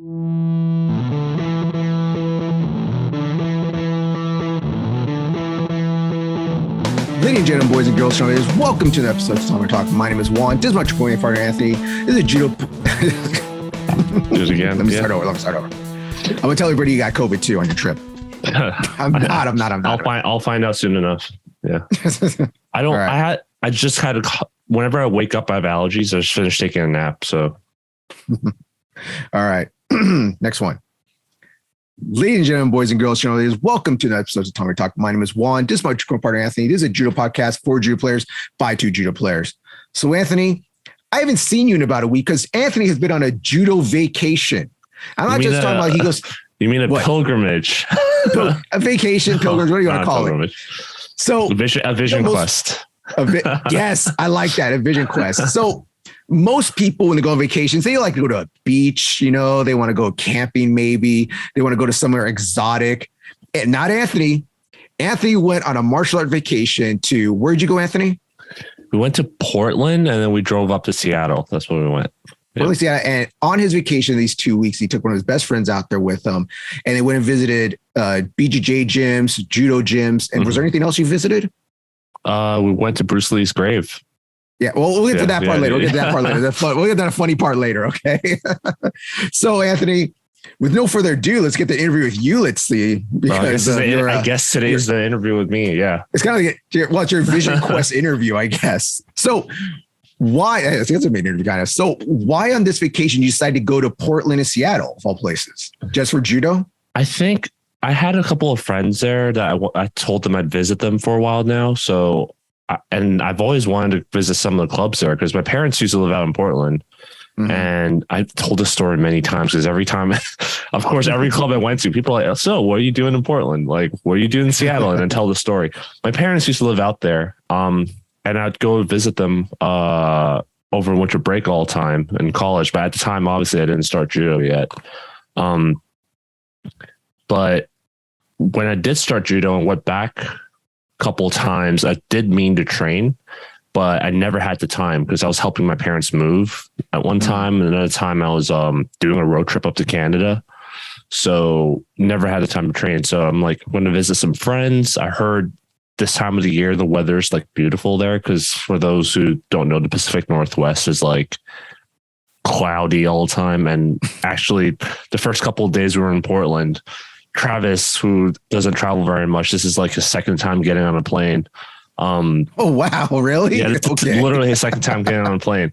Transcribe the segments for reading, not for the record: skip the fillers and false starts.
Ladies and gentlemen, boys and girls, welcome to the episode of Tatami Talk. My name is Juan. This is my training partner, Anthony. This is Judo. Do it again. Let me start over. I'm gonna tell everybody you got COVID too on your trip. I'm not. I'll find out soon enough. Yeah. I don't. Right. I just had whenever I wake up, I have allergies. I just finished taking a nap. So. All right. Next one. Ladies and gentlemen, boys and girls, welcome to the episode of Tatami Talk. My name is Juan. This is my partner, Anthony. This is a judo podcast for judo players by two judo players. So, Anthony, I haven't seen you in about a week because Anthony has been on a judo vacation. I'm not just talking about he goes. You mean a pilgrimage? A vacation, pilgrimage. What do you want to call it? So, a vision quest. Yes, I like that. A vision quest. So, most people, when they go on vacations, they like to go to a beach, they want to go camping, maybe they want to go to somewhere exotic. And not Anthony. Anthony went on a martial art vacation to, where'd you go, Anthony? We went to Portland and then we drove up to Seattle. That's where we went. Yeah. And on his vacation, these 2 weeks, he took one of his best friends out there with him and they went and visited BJJ gyms, judo gyms. And was there anything else you visited? We went to Bruce Lee's grave. Yeah, well, we'll get to that part later. We'll get to that part later. We'll get to that funny part later, okay? So, Anthony, with no further ado, let's get the interview with you. Let's see. Because I guess today's the interview with me, yeah. It's kind of like it's your Vision Quest interview, I guess. So, why? I think it's a main interview, kind of. So, why on this vacation you decided to go to Portland and Seattle, of all places? Just for judo? I think I had a couple of friends there that I told them I'd visit them for a while now, so... And I've always wanted to visit some of the clubs there because my parents used to live out in Portland. Mm-hmm. And I've told this story many times because every time, of course, every club I went to, people are like, so what are you doing in Portland? Like, what are you doing in Seattle? And then tell the story. My parents used to live out there. And I'd go visit them over winter break all the time in college. But at the time, obviously, I didn't start judo yet. But when I did start judo and went back couple times, I did mean to train, but I never had the time because I was helping my parents move at one time. And another time I was doing a road trip up to Canada. So never had the time to train. So I'm like, I'm going to visit some friends. I heard this time of the year, the weather's like beautiful there. Cause for those who don't know, the Pacific Northwest is like cloudy all the time. And actually the first couple of days we were in Portland, Travis, who doesn't travel very much, this is like his second time getting on a plane. Oh wow, really? Yeah, it's literally his second time getting on a plane.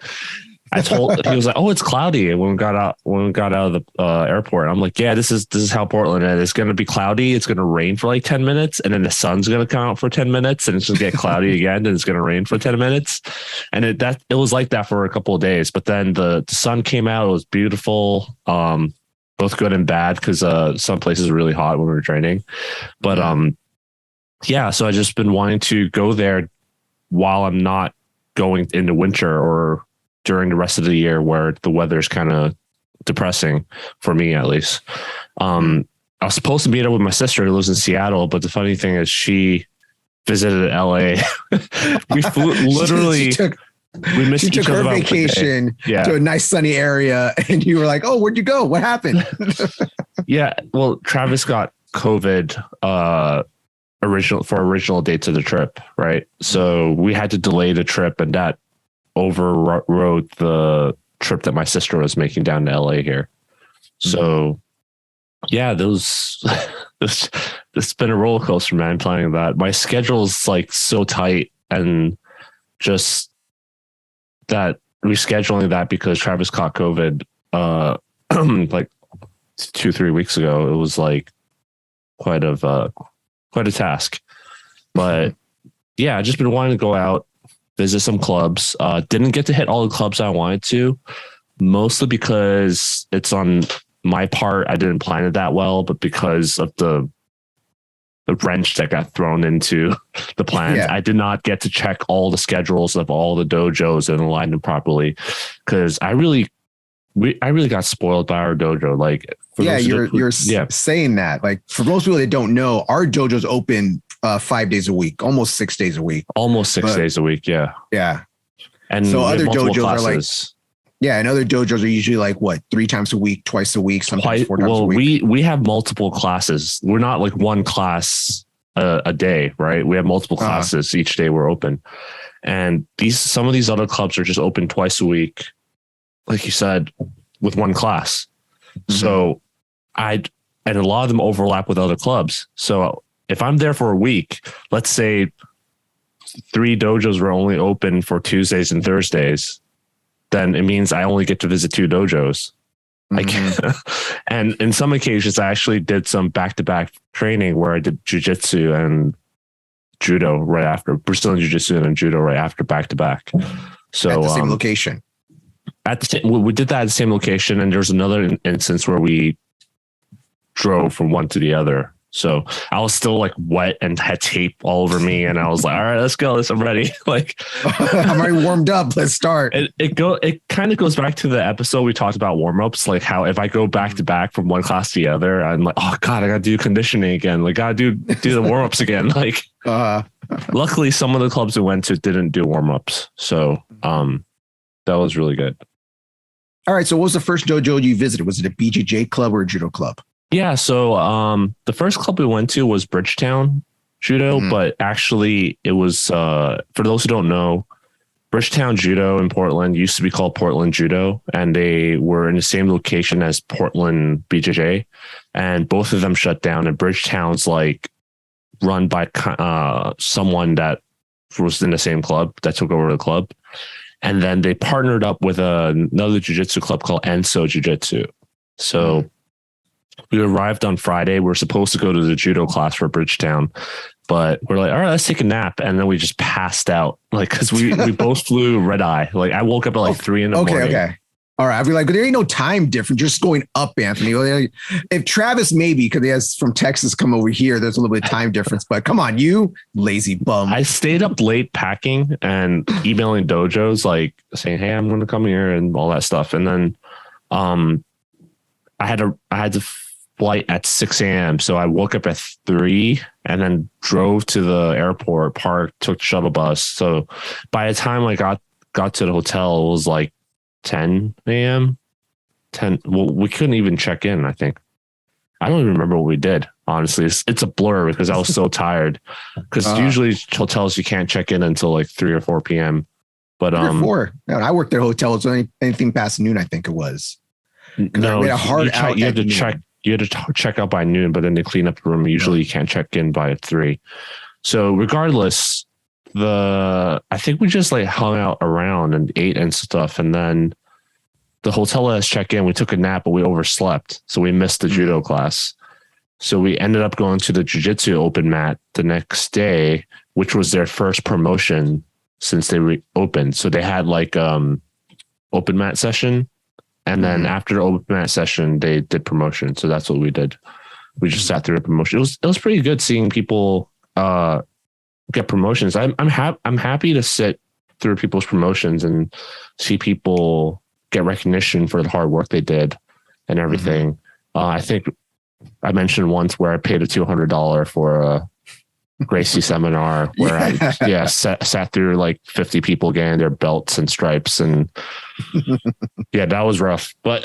He was like, "Oh, it's cloudy." And when we got out of the airport, I'm like, "Yeah, this is how Portland is. It's going to be cloudy. It's going to rain for like 10 minutes, and then the sun's going to come out for 10 minutes, and it's going to get cloudy again, and it's going to rain for 10 minutes." And it was like that for a couple of days, but then the sun came out. It was beautiful. Both good and bad because some places are really hot when we were training. But so I just been wanting to go there while I'm not going into winter or during the rest of the year where the weather's kind of depressing for me, at least. I was supposed to meet up with my sister who lives in Seattle, but the funny thing is she visited LA. We flew literally... She took her vacation to a nice sunny area and you were like, "Oh, where'd you go? What happened?" Yeah. Well, Travis got COVID original dates of the trip. Right. So we had to delay the trip and that overrode the trip that my sister was making down to LA here. So yeah, it's been a roller coaster, man, planning that. My schedule's like so tight and just that rescheduling that because Travis caught COVID like 2-3 weeks ago. It was like quite a task. But yeah, I just been wanting to go out, visit some clubs. Didn't get to hit all the clubs I wanted to, mostly because it's on my part. I didn't plan it that well, but because of the wrench that got thrown into the plans. I did not get to check all the schedules of all the dojos and align them properly because I really got spoiled by our dojo. Like, you're saying that. Like, for most people that don't know, our dojo's open 5 days a week, almost 6 days a week. Almost 6 days a week, yeah. Yeah. And so other dojos classes. are like, Yeah, and other dojos are usually like what, 3 times a week, twice a week, sometimes 4 times a week. We have multiple classes. We're not like one class a day, right? We have multiple classes each day we're open, and some of these other clubs are just open twice a week, like you said, with one class. Mm-hmm. So and a lot of them overlap with other clubs. So if I'm there for a week, let's say 3 dojos were only open for Tuesdays and Thursdays, then it means I only get to visit 2 dojos. Mm-hmm. And in some occasions, I actually did some back-to-back training where I did jiu-jitsu and judo right after, Brazilian jiu-jitsu and judo right after back-to-back. So at the same location. We did that at the same location, and there's another instance where we drove from one to the other. So I was still like wet and had tape all over me, and I was like, all right, let's go. I'm ready. Like I'm already warmed up. Let's start. It kind of goes back to the episode we talked about warm-ups, like how if I go back to back from one class to the other, I'm like, oh God, I gotta do conditioning again. Like gotta do the warm-ups again. Like luckily some of the clubs we went to didn't do warm-ups. So that was really good. All right. So what was the first dojo you visited? Was it a BJJ club or a judo club? Yeah, so the first club we went to was Bridgetown Judo, but actually it was, for those who don't know, Bridgetown Judo in Portland used to be called Portland Judo, and they were in the same location as Portland BJJ, and both of them shut down, and Bridgetown's like run by someone that was in the same club that took over the club, and then they partnered up with another jiu-jitsu club called Enso Jiu-Jitsu. So we arrived on Friday. We're supposed to go to the judo class for Bridgetown, but we're like, all right, let's take a nap. And then we just passed out, like, because we both flew red eye. Like I woke up at like 3 a.m. Okay. All right. I'd be like, there ain't no time difference. You're just going up, Anthony. If Travis, maybe, because he has from Texas come over here, there's a little bit of time difference. But come on, you lazy bum. I stayed up late packing and emailing dojos, like saying, hey, I'm going to come here and all that stuff. And then I had to flight at 6 a.m. So I woke up at 3 and then drove to the airport, parked, took the shuttle bus. So by the time I got to the hotel, it was like 10 a.m. Well, we couldn't even check in, I think. I don't even remember what we did. Honestly, it's a blur because I was so tired. Because usually hotels, you can't check in until like 3 or 4 p.m. But 3 or 4. No, I worked at hotels. Anything past noon, I think it was. No, you had to check out by noon, but then they clean up the room. Usually you can't check in by 3. So regardless, I think we just like hung out around and ate and stuff. And then the hotel let us check in. We took a nap, but we overslept. So we missed the judo class. So we ended up going to the jiu-jitsu open mat the next day, which was their first promotion since they reopened. So they had like open mat session. And then after the open mat session, they did promotion. So that's what we did. We just sat through a promotion. It was pretty good seeing people get promotions. I'm happy to sit through people's promotions and see people get recognition for the hard work they did and everything. I think I mentioned once where I paid a $200 for a Gracie seminar where I sat through like 50 people getting their belts and stripes, and that was rough, but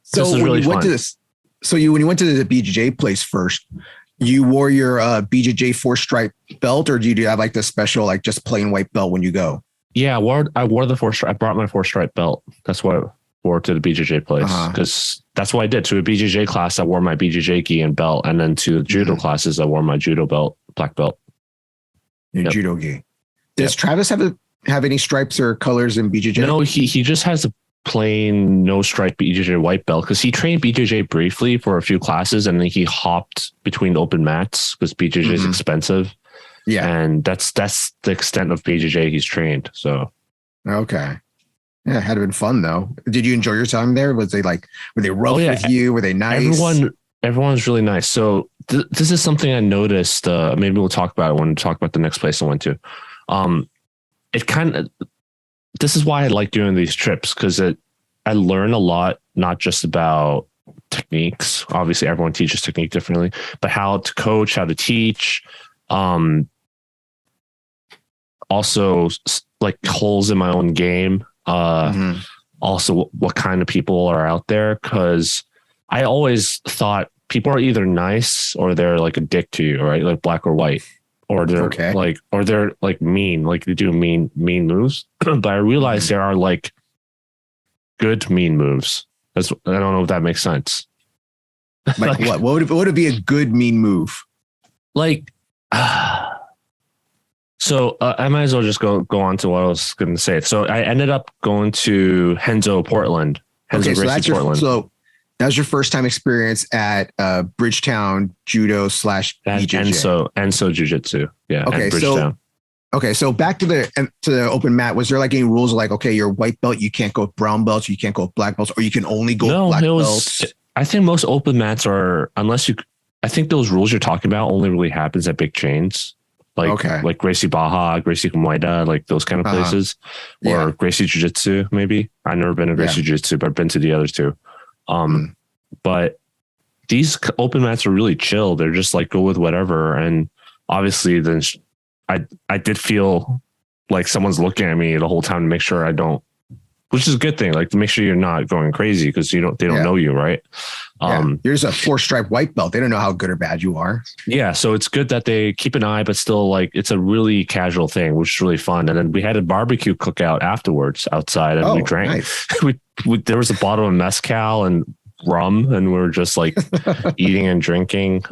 so when really you went to this, when you went to the BJJ place first, you wore your BJJ 4-stripe belt, or do you have like the special, like just plain white belt when you go? Yeah, I wore the 4-stripe. I brought my 4-stripe belt. That's what I wore to the BJJ place, because that's what I did. To a BJJ class, I wore my BJJ gi and belt, and then to the judo classes, I wore my judo belt, black belt. Your judo gi. Does Travis have any stripes or colors in BJJ? No, he just has a plain no stripe BJJ white belt, because he trained BJJ briefly for a few classes, and then he hopped between open mats because BJJ is expensive. Yeah, and that's the extent of BJJ he's trained. So okay. Yeah, it had been fun though. Did you enjoy your time there? Were they rough with you? Were they nice? Everyone's really nice. So this is something I noticed. Maybe we'll talk about it when we talk about the next place I went to. This is why I like doing these trips, because I learn a lot, not just about techniques. Obviously, everyone teaches technique differently, but how to coach, how to teach. Also, like holes in my own game. Also what kind of people are out there. Cause I always thought people are either nice or they're like a dick to you, right? Like black or white, or they're they're like mean, like they do mean moves. But I realized there are like good mean moves. I don't know if that makes sense. Like what? What would it be a good mean move? Like, so I might as well just go on to what I was going to say. So I ended up going to Henzo Portland. So that was your first time experience at Bridgetown Judo / BJJ. Enso Jiu-Jitsu. Yeah. Okay. So back to the open mat, was there like any rules like, okay, you're white belt, you can't go with brown belts, you can't go with black belts, or you can only go with black belts? I think most open mats are, I think those rules you're talking about only really happens at big chains. Like Gracie Baja, Gracie Muay, like those kind of places, or Gracie Jiu-Jitsu, maybe. I've never been to Gracie Jiu-Jitsu, but I've been to the others too. But these open mats are really chill. They're just like, go with whatever. And obviously then I did feel like someone's looking at me the whole time to make sure I don't, which is a good thing. Like to make sure you're not going crazy because they don't know you, right? You're just a 4-stripe white belt. They don't know how good or bad you are. Yeah. So it's good that they keep an eye, but still like it's a really casual thing, which is really fun. And then we had a barbecue cookout afterwards outside and we drank. Nice. There was a bottle of mezcal and rum and we were just like eating and drinking.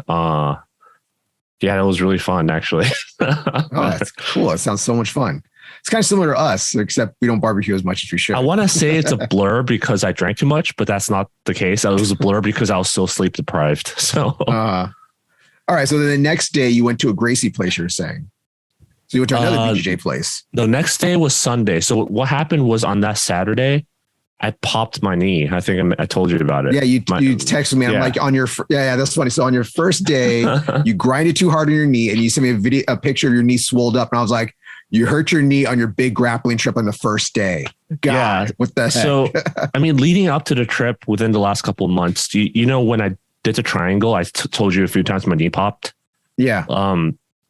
Yeah, it was really fun actually. Oh, that's cool. It sounds so much fun. It's kind of similar to us, except we don't barbecue as much as we should. I want to say it's a blur because I drank too much, but that's not the case. It was a blur because I was still sleep deprived. So, all right. So then the next day you went to a Gracie place, you're saying. So you went to another BJJ place. The next day was Sunday. So what happened was on that Saturday, I popped my knee. I think I told you about it. Yeah, you texted me. I'm like on your that's funny. So on your first day, you grinded too hard on your knee, and you sent me a picture of your knee swelled up, and I was like, you hurt your knee on your big grappling trip on the first day. God, what the heck? So, I mean, leading up to the trip within the last couple of months, you know, when I did the triangle, I told you a few times my knee popped. Yeah.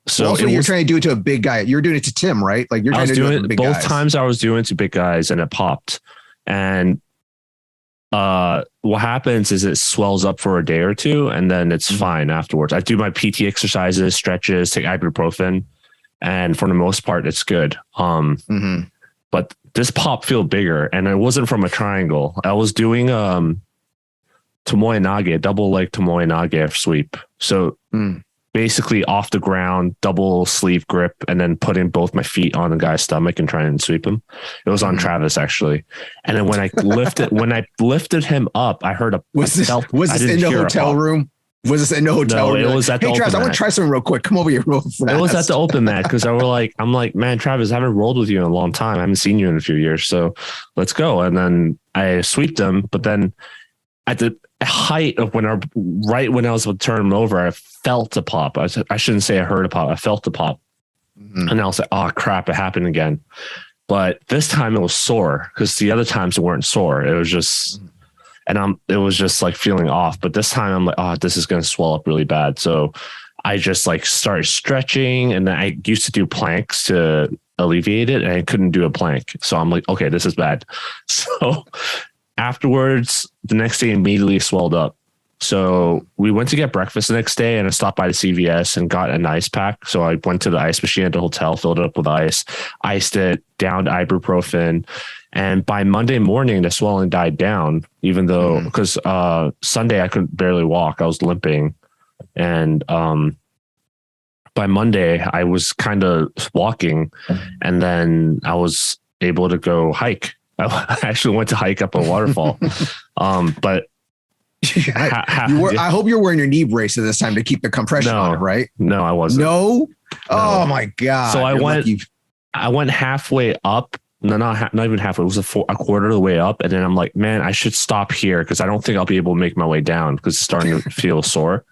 So also you're trying to do it to a big guy. You're doing it to Tim, right? Like you're trying to do it to big guys. Both times I was doing it to big guys and it popped. And what happens is it swells up for a day or two and then it's fine afterwards. I do my PT exercises, stretches, take ibuprofen. And for the most part, it's good. But this pop feel bigger, and it wasn't from a triangle. I was doing Tomoe Nage, double leg Tomoe Nage sweep. So basically off the ground, double sleeve grip, and then putting both my feet on the guy's stomach and trying to sweep him. It was on Travis actually. And then when I lifted him up, I heard was this in the hotel room? Was this in the hotel room? It was at the open Travis, I want to try something real quick. Come over here real fast. It was at the open mat because I'm like, man, Travis, I haven't rolled with you in a long time. I haven't seen you in a few years. So let's go. And then I sweeped him. But then at the height of when I was about to turn him over, I felt a pop. I shouldn't say I heard a pop. I felt a pop. And I was like, oh, crap, it happened again. But this time it was sore because the other times it weren't sore. It was just... And it was just like feeling off. But this time I'm like, oh, this is going to swell up really bad. So I just like started stretching. And then I used to do planks to alleviate it. And I couldn't do a plank. So I'm like, okay, this is bad. So afterwards, the next day immediately swelled up. So we went to get breakfast the next day and I stopped by the CVS and got an ice pack. So I went to the ice machine at the hotel, filled it up with ice, iced it, downed ibuprofen. And by Monday morning, the swelling died down, even though because Sunday I couldn't barely walk. I was limping. And by Monday, I was kind of walking and then I was able to go hike. I actually went to hike up a waterfall. But I hope you're wearing your knee brace at this time to keep the compression on it, right? No, I wasn't. No? Oh my God. So I went halfway up. No, not even halfway. It was a quarter of the way up. And then I'm like, man, I should stop here because I don't think I'll be able to make my way down because it's starting to feel sore.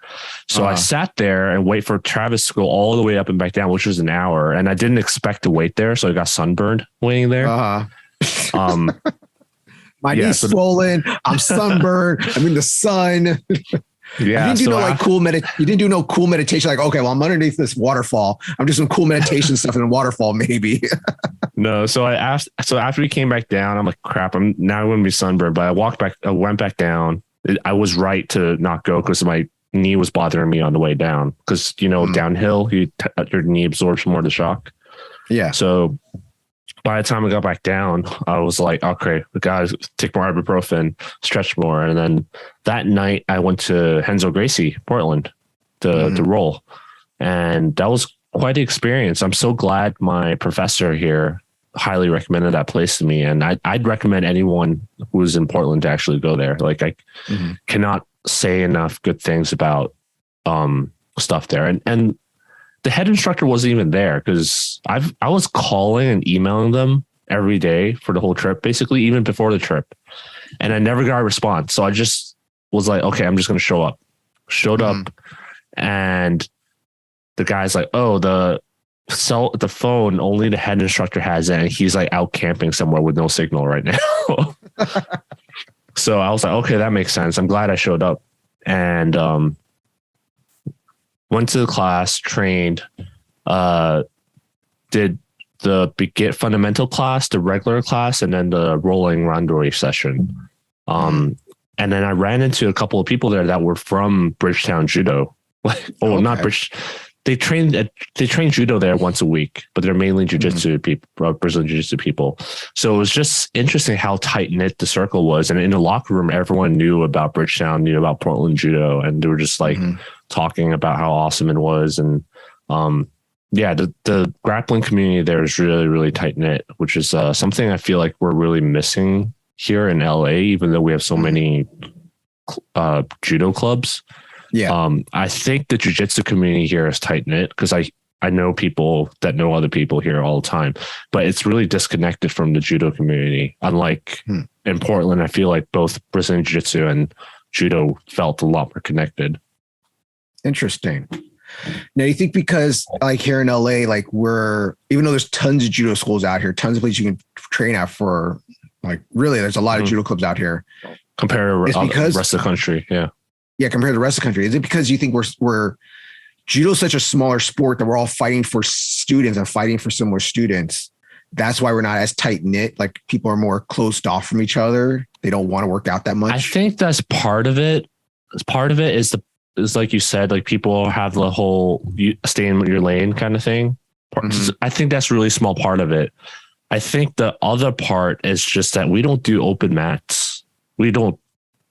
So I sat there and wait for Travis to go all the way up and back down, which was an hour. And I didn't expect to wait there. So I got sunburned waiting there. My knee's swollen. I'm sunburned. I'm in the sun. Yeah. You didn't do you didn't do no cool meditation. Like, okay, well, I'm underneath this waterfall. I'm just some cool meditation stuff in a waterfall, maybe. No. So after we came back down, I'm like, crap, I'm now going to be sunburned. But I went back down. I was right to not go because my knee was bothering me on the way down. Because, downhill, your knee absorbs more of the shock. Yeah. So by the time I got back down, I was like, okay, the guys take more ibuprofen, stretch more. And then that night I went to Renzo Gracie, Portland to roll. And that was quite the experience. I'm so glad my professor here highly recommended that place to me. And I'd recommend anyone who's in Portland to actually go there. Like I cannot say enough good things about stuff there. And the head instructor wasn't even there because I was calling and emailing them every day for the whole trip, basically even before the trip. And I never got a response. So I just was like, okay, I'm just going to show up. Showed up and the guy's like, oh, the phone, only the head instructor has it. And he's like out camping somewhere with no signal right now. So I was like, okay, that makes sense. I'm glad I showed up. And, went to the class, trained, did the fundamental class, the regular class, and then the rolling randori session. And then I ran into a couple of people there that were from Bridgetown Judo. Not Bridge. They train judo there once a week, but they're mainly jiu-jitsu people, Brazilian jiu-jitsu people. So it was just interesting how tight knit the circle was. And in the locker room, everyone knew about Bridgetown, knew about Portland Judo, and they were just like talking about how awesome it was. And the grappling community there is really, really tight knit, which is something I feel like we're really missing here in LA, even though we have so many judo clubs. Yeah. I think the jiu-jitsu community here is tight knit because I know people that know other people here all the time, but it's really disconnected from the judo community. Unlike in Portland, I feel like both Brazilian jiu-jitsu and judo felt a lot more connected. Interesting. Now, you think because like here in LA, like even though there's tons of judo schools out here, tons of places you can train out for, like really, there's a lot of judo clubs out here. Compared to the rest of the country. Yeah. Yeah, compared to the rest of the country. Is it because you think we're judo is such a smaller sport that we're all fighting for students and fighting for similar students? That's why we're not as tight knit. Like people are more closed off from each other. They don't want to work out that much. I think that's part of it. Part of it is like you said, like people have the whole stay in your lane kind of thing. I think that's a really small part of it. I think the other part is just that we don't do open mats. We don't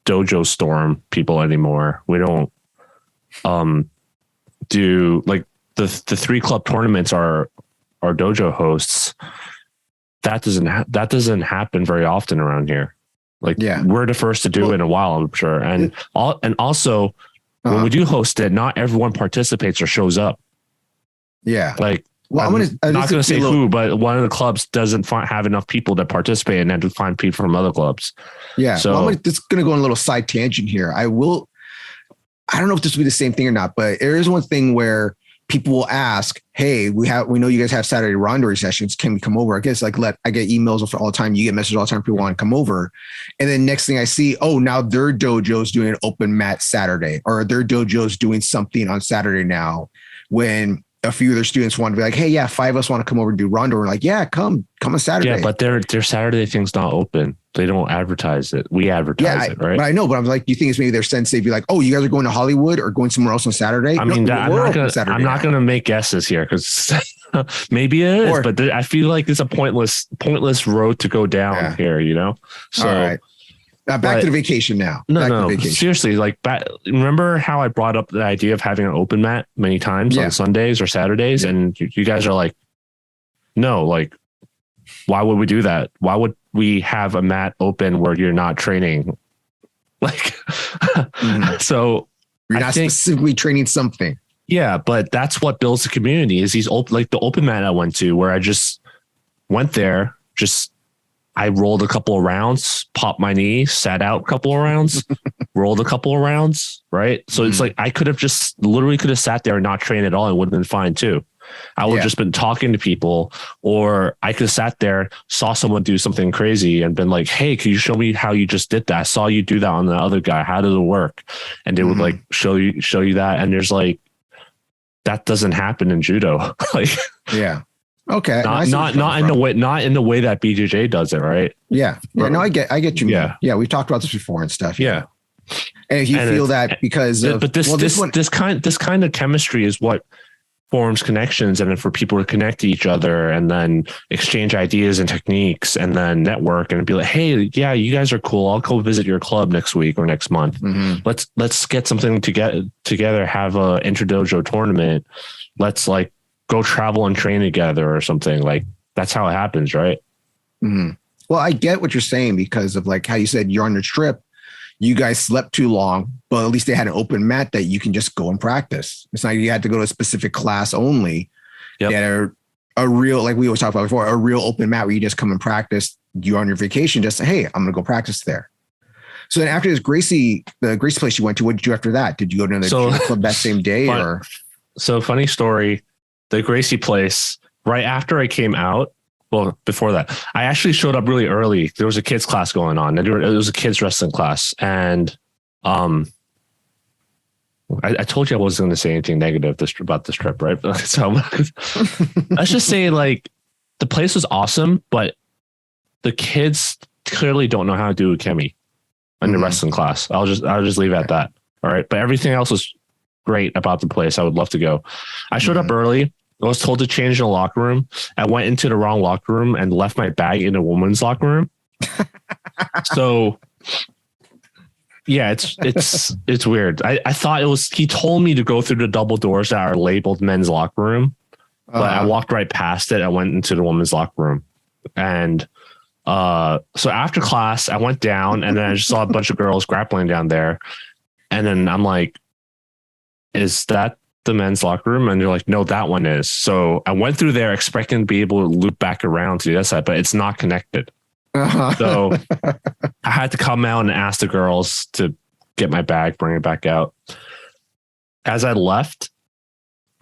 dojo storm people anymore. We don't do like the 3 club tournaments are our dojo hosts. That doesn't happen very often around here. Like we're the first to do it in a while, I'm sure. And also when we do host it, not everyone participates or shows up. Yeah. Like, well, I'm not going to say who, but one of the clubs doesn't have enough people that participate and then to find people from other clubs. Yeah. So I'm just going to go on a little side tangent here. I don't know if this will be the same thing or not, but there is one thing where people will ask, hey, we know you guys have Saturday randori sessions. Can we come over? I guess I get emails all the time. You get messages all the time. People want to come over. And then next thing I see, oh, now their dojo's doing an open mat Saturday, or their dojo's doing something on Saturday now, when a few of their students want to be like, hey, yeah, 5 of us want to come over and do randori. We're like, yeah, come on Saturday. Yeah, but their Saturday thing's not open. They don't advertise it. We advertise it, right? But I know, but I'm like, do you think it's maybe their sensei be like, oh, you guys are going to Hollywood or going somewhere else on Saturday? I mean, I'm not going to make guesses here because maybe it is, but I feel like it's a pointless road to go down here, you know? So, all right. Back to the vacation now. No, seriously. Like, remember how I brought up the idea of having an open mat many times on Sundays or Saturdays, and you guys are like, no, like, why would we do that? Why would we have a mat open where you're not training? Like, so you're not specifically training something. Yeah, but that's what builds the community. Is these like the open mat I went to, where I just went there, I rolled a couple of rounds, popped my knee, sat out a couple of rounds, rolled a couple of rounds, right? So it's like I could have sat there and not trained at all and would have been fine too. I would just been talking to people, or I could have sat there, saw someone do something crazy and been like, hey, can you show me how you just did that? I saw you do that on the other guy. How did it work? And they would like show you that. And there's like, that doesn't happen in judo. Like, yeah. Okay. Not in the way that BJJ does it. Right. Yeah. Yeah. No, I get you. Yeah. Yeah. We've talked about this before and stuff. Yeah. And if you feel that because of, but this kind of chemistry is what forms connections, and then for people to connect to each other and then exchange ideas and techniques and then network and be like, hey, yeah, you guys are cool. I'll go visit your club next week or next month. Let's get something together, have a inter-dojo tournament. Let's like go travel and train together or something. Like that's how it happens, right? Well, I get what you're saying because of like how you said you're on your trip. You guys slept too long, but at least they had an open mat that you can just go and practice. It's not you had to go to a specific class only. They had a real, like we always talked about before, a real open mat where you just come and practice. You're on your vacation, just say, hey, I'm going to go practice there. So then after this the Gracie place you went to, what did you do after that? Did you go to another club that same day? So funny story, the Gracie place, right after I came out, well, before that, I actually showed up really early. There was a kids class going on. It was a kids wrestling class. And I told you I wasn't going to say anything negative about this trip, right? So let's just say like the place was awesome, but the kids clearly don't know how to do ukemi in the wrestling class. I'll just leave it at that. All right. But everything else was great about the place. I would love to go. I showed up early. I was told to change in the locker room. I went into the wrong locker room and left my bag in a woman's locker room. So yeah, it's weird. I thought it was, he told me to go through the double doors that are labeled men's locker room, but I walked right past it. I went into the woman's locker room. And so after class, I went down and then I just saw a bunch of girls grappling down there. And then I'm like, is that the men's locker room? And they're like, no, that one is. So I went through there expecting to be able to loop back around to the other side, but it's not connected. So I had to come out and ask the girls to get my bag, bring it back out. As I left,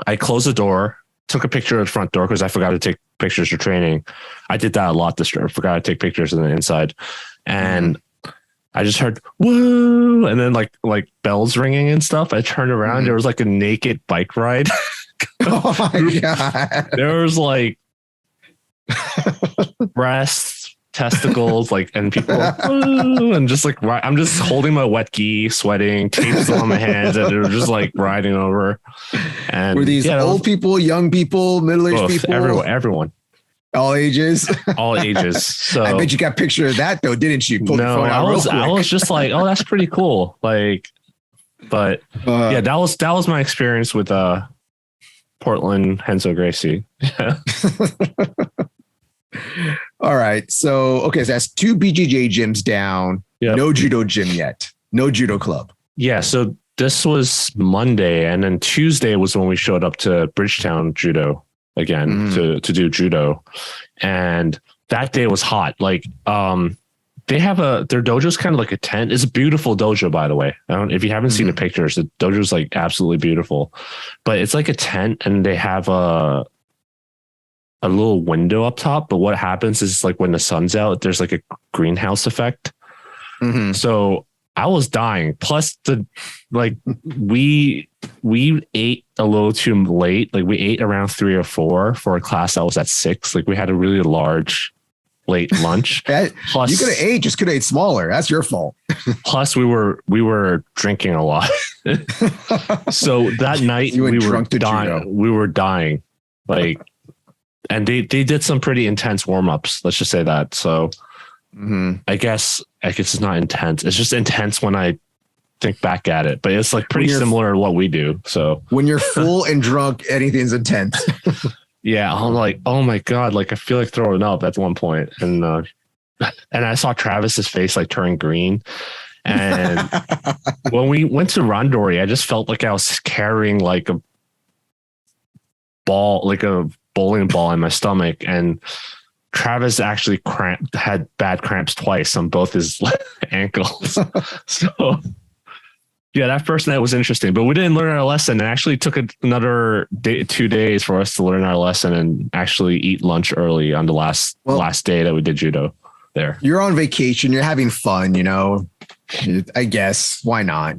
I closed the door, took a picture of the front door because I forgot to take pictures for training. I did that a lot this trip. Forgot to take pictures on the inside. And I just heard woo, and then like bells ringing and stuff. I turned around, there was like a naked bike ride. Oh my God. There was like breasts, testicles, like, and people woo, and just like I'm just holding my wet gi, sweating, tapes on my hands, and they were just like riding over. And were these old people, young people, middle-aged people? Everyone. All ages. All ages. So I bet you got a picture of that though, didn't you? No, I was just like, oh, that's pretty cool. Like, but yeah, that was my experience with Portland Henzo Gracie. All right. So that's 2 BJJ gyms down. Yep. No judo gym yet. No judo club. Yeah. So this was Monday, and then Tuesday was when we showed up to Bridgetown Judo again to do judo. And that day was hot. Like, they have their dojo's kind of like a tent. It's a beautiful dojo, by the way. If you haven't seen the pictures, the dojo's like absolutely beautiful, but it's like a tent, and they have a little window up top. But what happens is like when the sun's out, there's like a greenhouse effect. So I was dying. Plus we ate a little too late. Like we ate around 3 or 4 for a class that was at 6. Like we had a really large late lunch. Plus, you could have ate, just could have ate smaller. That's your fault. Plus we were drinking a lot. So that night we were dying. We were dying. Like, and they did some pretty intense warm-ups. Let's just say that. So I guess it's not intense. It's just intense when I think back at it, but it's like pretty similar to what we do. So when you're full and drunk, anything's intense. Yeah. I'm like, oh my God. Like I feel like throwing up at one point. And I saw Travis's face like turn green. And when we went to Rondori, I just felt like I was carrying like a ball, like a bowling ball in my stomach. And Travis actually had bad cramps twice on both his ankles. So Yeah, that first night was interesting, but we didn't learn our lesson. It actually took another 2 days for us to learn our lesson and actually eat lunch early on the last day that we did judo there. You're on vacation. You're having fun, you know, I guess. Why not?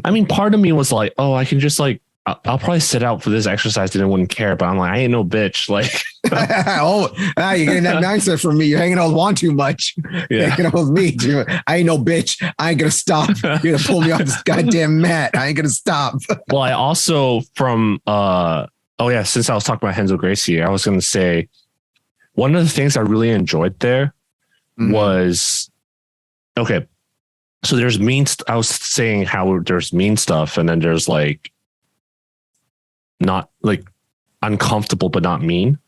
I mean, part of me was like, oh, I can just like, I'll probably sit out for this exercise and I wouldn't care. But I'm like, I ain't no bitch. Like, you're getting that mindset from me. You're hanging out with Juan too much. Yeah. Hanging out with me. I ain't no bitch. I ain't going to stop. You're going to pull me off this goddamn mat. I ain't going to stop. Well, I also since I was talking about Renzo Gracie, I was going to say one of the things I really enjoyed there was, okay, so there's I was saying how there's mean stuff and then there's like, not like uncomfortable, but not mean.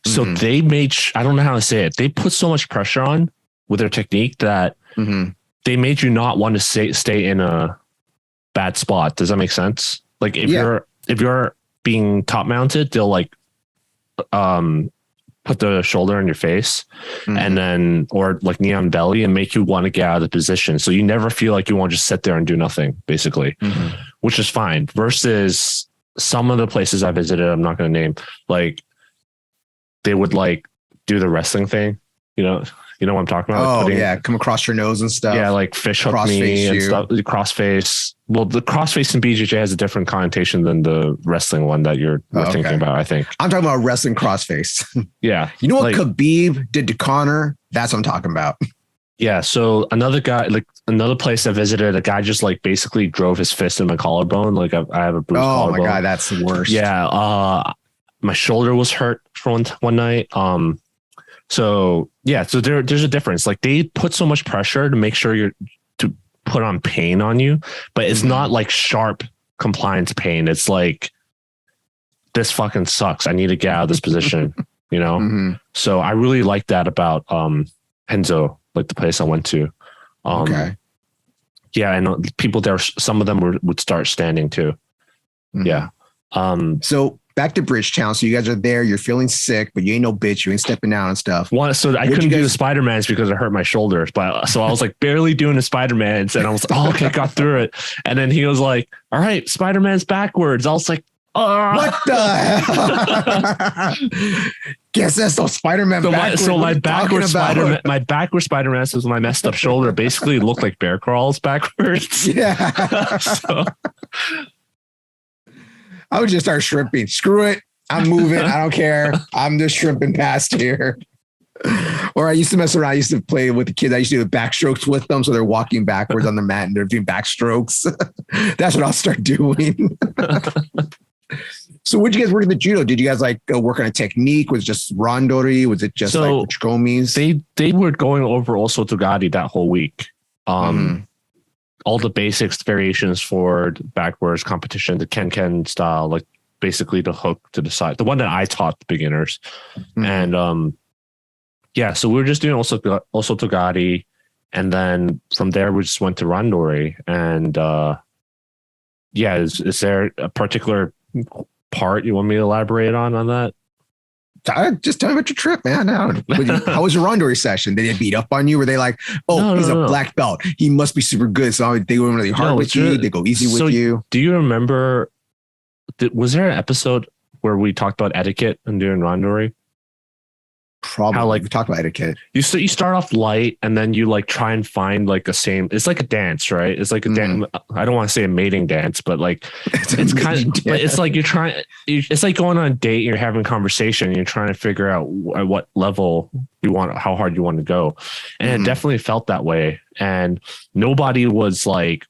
So they made, I don't know how to say it. They put so much pressure on with their technique that they made you not want to stay in a bad spot. Does that make sense? Like if you're being top mounted, they'll like, put the shoulder on your face and then, or like knee on belly and make you want to get out of the position. So you never feel like you want to just sit there and do nothing basically, which is fine versus some of the places I visited, I'm not going to name, like they would like do the wrestling thing, you know what I'm talking about? Like come across your nose and stuff. Yeah, like fish hook me and stuff. The crossface. Well, the crossface in BJJ has a different connotation than the wrestling one that you're thinking about, I think. I'm talking about wrestling crossface. Yeah. You know what Khabib did to Conor? That's what I'm talking about. Yeah. So another place I visited, a guy just like basically drove his fist in my collarbone. Like I have a bruised collarbone. Oh my God, that's the worst. Yeah. My shoulder was hurt for one night. So there's a difference. Like they put so much pressure to make sure you're to put on pain on you, but it's not like sharp compliance pain. It's like, this fucking sucks. I need to get out of this position, you know? So I really like that about Renzo, like the place I went to. Okay. Yeah, and people there, some of them would start standing too. Yeah. So back to Bridgetown. So you guys are there. You're feeling sick, but you ain't no bitch. You ain't stepping out and stuff. So I couldn't do the Spider-Mans because it hurt my shoulders. But so I was like barely doing the Spider-Mans, and I was like, oh, okay, got through it. And then he was like, all right, Spider-Man's backwards. I was like, what the hell? Guess that's the Spider-Man. So my backwards Spider-Man was my messed up shoulder. Basically looked like bear crawls backwards. Yeah. So I would just start shrimping. Screw it. I'm moving. I don't care. I'm just shrimping past here. Or I used to mess around. I used to play with the kids. I used to do backstrokes with them. So they're walking backwards on the mat and they're doing backstrokes. That's what I'll start doing. So what did you guys work in the judo? Did you guys like work on a technique? Was it just randori? Was it just like uchikomis? They were going over also togari that whole week. All the basics, variations, forward, backwards, competition, the ken style, like basically the hook to the side, the one that I taught the beginners. And so we were just doing also togari, and then from there we just went to randori. And is there a particular part you want me to elaborate on that? Just tell me about your trip, man. How was your randori session? Did they beat up on you? Were they like, he's a black belt, he must be super good, so they went really hard with you? They go easy with you? Do you remember? Was there an episode where we talked about etiquette and doing randori? Probably. How, like, we talked about etiquette. You start off light, and then you like try and find like it's like a dance, right? It's like a dance. I don't want to say a mating dance, but like it's kind of, it's like it's like going on a date and you're having a conversation and you're trying to figure out at what level you want, how hard you want to go. And it definitely felt that way. And nobody was like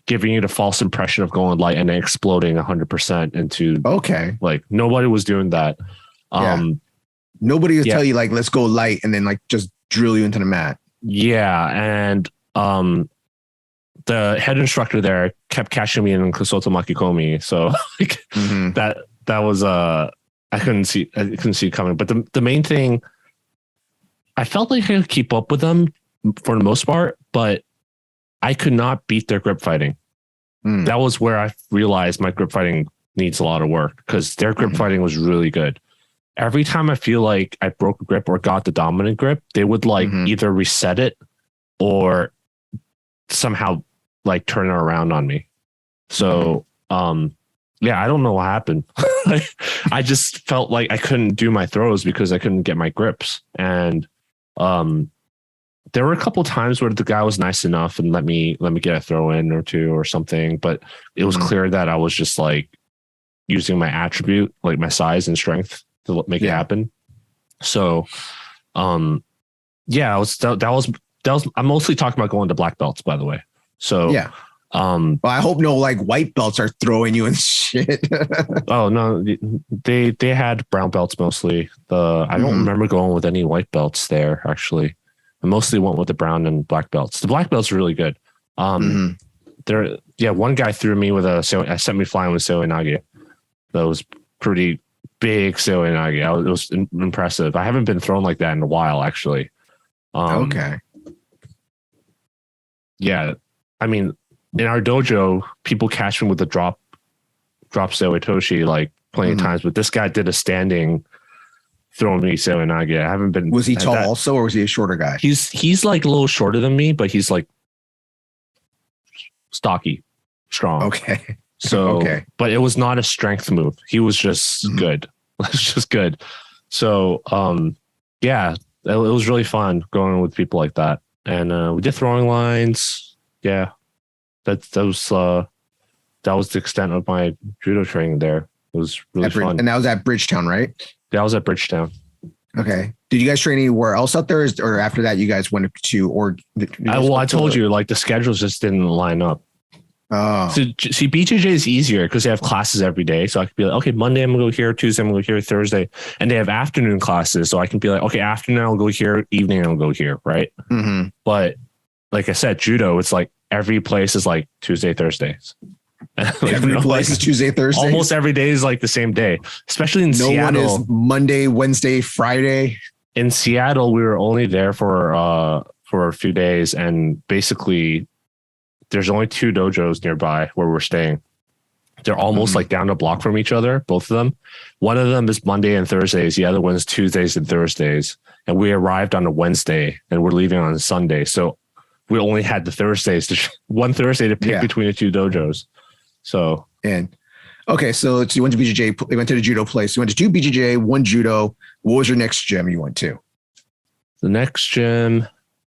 giving you the false impression of going light and then exploding 100% into, like nobody was doing that. Nobody will tell you like, let's go light and then like just drill you into the mat. Yeah. And the head instructor there kept catching me in Kusoto Makikomi. So like that was I couldn't see it coming. But the main thing, I felt like I could keep up with them for the most part, but I could not beat their grip fighting. That was where I realized my grip fighting needs a lot of work, because their grip fighting was really good. Every time I feel like I broke a grip or got the dominant grip, they would like either reset it or somehow like turn it around on me. So, yeah, I don't know what happened. I just felt like I couldn't do my throws because I couldn't get my grips. And there were a couple times where the guy was nice enough and let me get a throw in or two or something, but it was clear that I was just like using my attribute, like my size and strength to make it happen. So, yeah, that was I'm mostly talking about going to black belts, by the way. So yeah. Well, I hope no like white belts are throwing you and shit. Oh no, they had brown belts mostly. I don't remember going with any white belts there actually. I mostly went with the brown and black belts. The black belts are really good. One guy threw me with sent me flying with Seoi Nage. That was pretty big Seoi Nage. It was impressive. I haven't been thrown like that in a while actually. Okay. Yeah, I mean, in our dojo, people catch me with the drop Seoi Toshi like plenty of times, but this guy did a standing throwing me Seoi Nage. I haven't been. Was he tall also, or was he a shorter guy? He's like a little shorter than me, but he's like stocky, strong. Okay. So, but it was not a strength move. He was just good. It was just good. So, yeah, it was really fun going with people like that, and we did throwing lines. Yeah. That was the extent of my judo training there. It was really fun. And that was at Bridgetown, right? That was at Bridgetown. Okay. Did you guys train anywhere else out there, or after that you guys went to I told you, like the schedules just didn't line up. Oh. So see, BJJ is easier because they have classes every day. So I could be like, okay, Monday I'm gonna go here, Tuesday I'm gonna go here, Thursday, and they have afternoon classes. So I can be like, okay, afternoon I'll go here, evening I'll go here, right? Mm-hmm. But like I said, judo, it's like every place is like Tuesday, Thursdays. Like, every place is Tuesday, Thursday. Almost every day is like the same day, especially in Seattle. No one is Monday, Wednesday, Friday. In Seattle, we were only there for a few days, and basically, there's only 2 dojos nearby where we're staying. They're almost like down the block from each other, both of them. One of them is Monday and Thursdays. The other one's Tuesdays and Thursdays. And we arrived on a Wednesday, and we're leaving on a Sunday. So we only had the Thursdays one Thursday to pick between the 2 dojos. So, and okay, so you went to BJJ, you went to the judo place. You went to 2 BJJ, 1 judo. What was your next gym you went to? The next gym,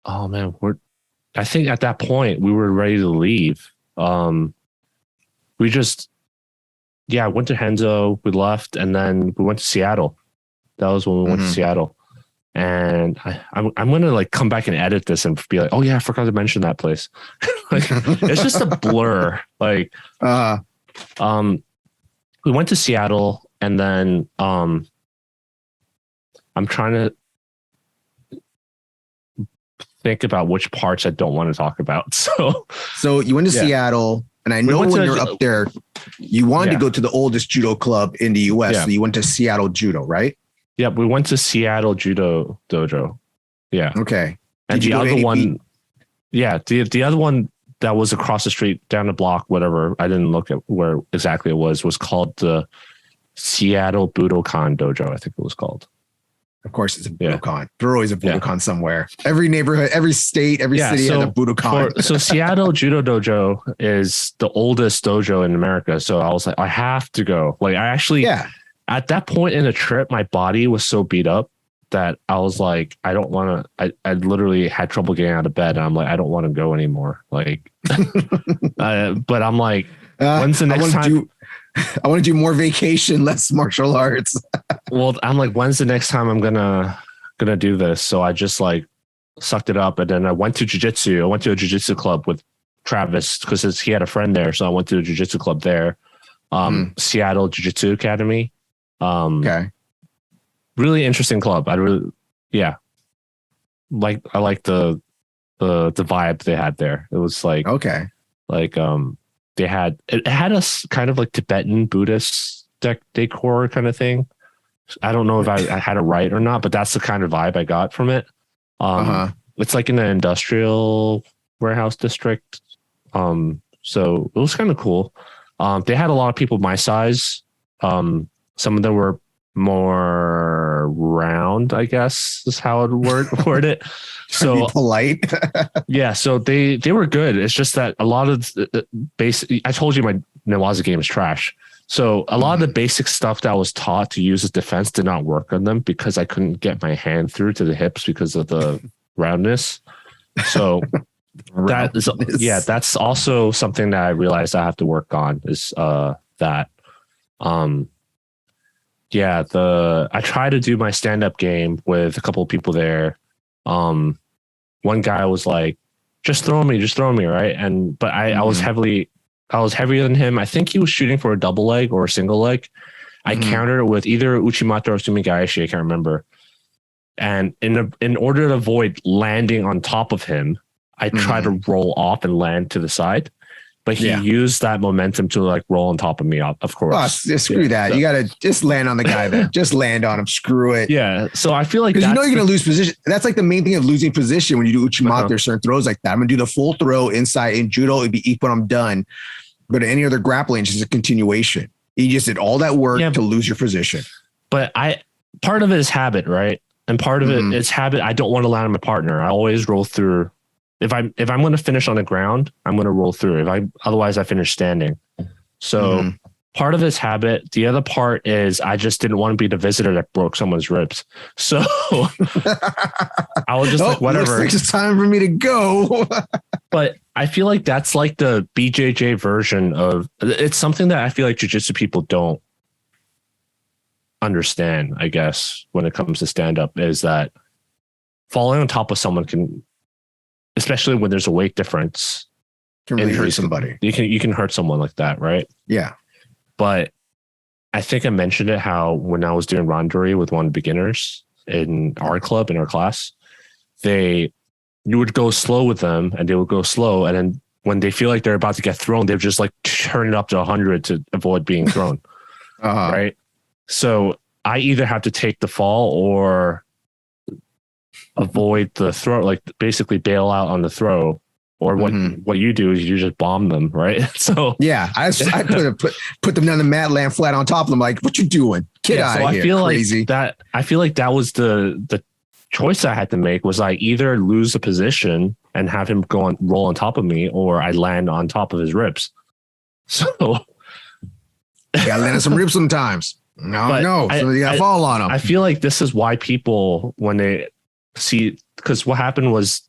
oh man, I think at that point we were ready to leave. We just, went to Henzo, we left, and then we went to Seattle. That was when we went to Seattle. And I'm gonna like come back and edit this and be like, oh yeah, I forgot to mention that place. Like, it's just a blur. Like, we went to Seattle, and then I'm trying to think about which parts I don't want to talk about. So you went to Seattle, and I know when you're up there, you wanted to go to the oldest judo club in the US. So you went to Seattle Judo, right? Yeah, we went to Seattle Judo Dojo. Yeah. Okay. And the other one, the other one that was across the street, down the block, whatever, I didn't look at where exactly it was called the Seattle Budokan Dojo, I think it was called. Of course, it's a Budokan. There's always a Budokan somewhere. Every neighborhood, every state, every city has a Budokan. So Seattle Judo Dojo is the oldest dojo in America. So I was like, I have to go. Like, I actually... At that point in the trip, my body was so beat up that I was like, I don't want to, I literally had trouble getting out of bed. And I'm like, I don't want to go anymore. Like, but I'm like, when's the next time? I want to do more vacation, less martial arts. Well, I'm like, when's the next time I'm gonna do this? So I just like sucked it up. And then I went to jiu-jitsu. I went to a jiu-jitsu club with Travis because he had a friend there. So I went to a jiu-jitsu club there. Seattle Jiu-Jitsu Academy. Okay. Really interesting club. I like the vibe they had there. It was like, it had a kind of like Tibetan Buddhist decor kind of thing. I don't know if I had it right or not, but that's the kind of vibe I got from it. It's like in an industrial warehouse district. So it was kind of cool. They had a lot of people my size. Some of them were more round, I guess is how I'd word it. So polite. So they were good. It's just that a lot of base. I told you Newaza game is trash. So a lot of the basic stuff that was taught to use as defense did not work on them because I couldn't get my hand through to the hips because of the roundness. So that's also something that I realized I have to work on is that. I try to do my stand-up game with a couple of people there. One guy was like, just throw me, right? But I was heavier than him. I think he was shooting for a double leg or a single leg. I countered it with either Uchimata or Sumigaeshi, I can't remember. And in order to avoid landing on top of him, I tried to roll off and land to the side. But he used that momentum to like roll on top of me, of course. Oh, screw that. So, you got to just land on the guy then. Just land on him. Screw it. Yeah. So I feel like because you're going to lose position. That's like the main thing of losing position when you do Uchimata or certain throws like that. I'm going to do the full throw inside in judo. It'd be equal when I'm done. But any other grappling, it's just a continuation. You just did all that work to lose your position. But part of it is habit, right? And part of it is habit. I don't want to land on my partner. I always roll through. If I'm going to finish on the ground, I'm going to roll through. Otherwise I finish standing. So part of it's habit. The other part is I just didn't want to be the visitor that broke someone's ribs. So I was just like, whatever. Looks like it's time for me to go. But I feel like that's like the BJJ version of it's something that I feel like jiu-jitsu people don't understand, I guess, when it comes to stand up is that falling on top of someone can, especially when there's a weight difference, can really hurt somebody. You can hurt someone like that, right? Yeah. But I think I mentioned it how when I was doing randori with one of the beginners in our club, in our class, you would go slow with them and they would go slow. And then when they feel like they're about to get thrown, they'll just like turn it up to 100 to avoid being thrown. Right. So I either have to take the fall or avoid the throw, like basically bail out on the throw, or what you do is you just bomb them, right? So yeah, I put them down the mat, land flat on top of them, like, what you doing? Get out of here! I feel like that was the choice I had to make. Was I either lose a position and have him roll on top of me, or I land on top of his ribs? So you gotta land on some ribs sometimes. So you gotta fall on them. I feel like this is why people, when they see, because what happened was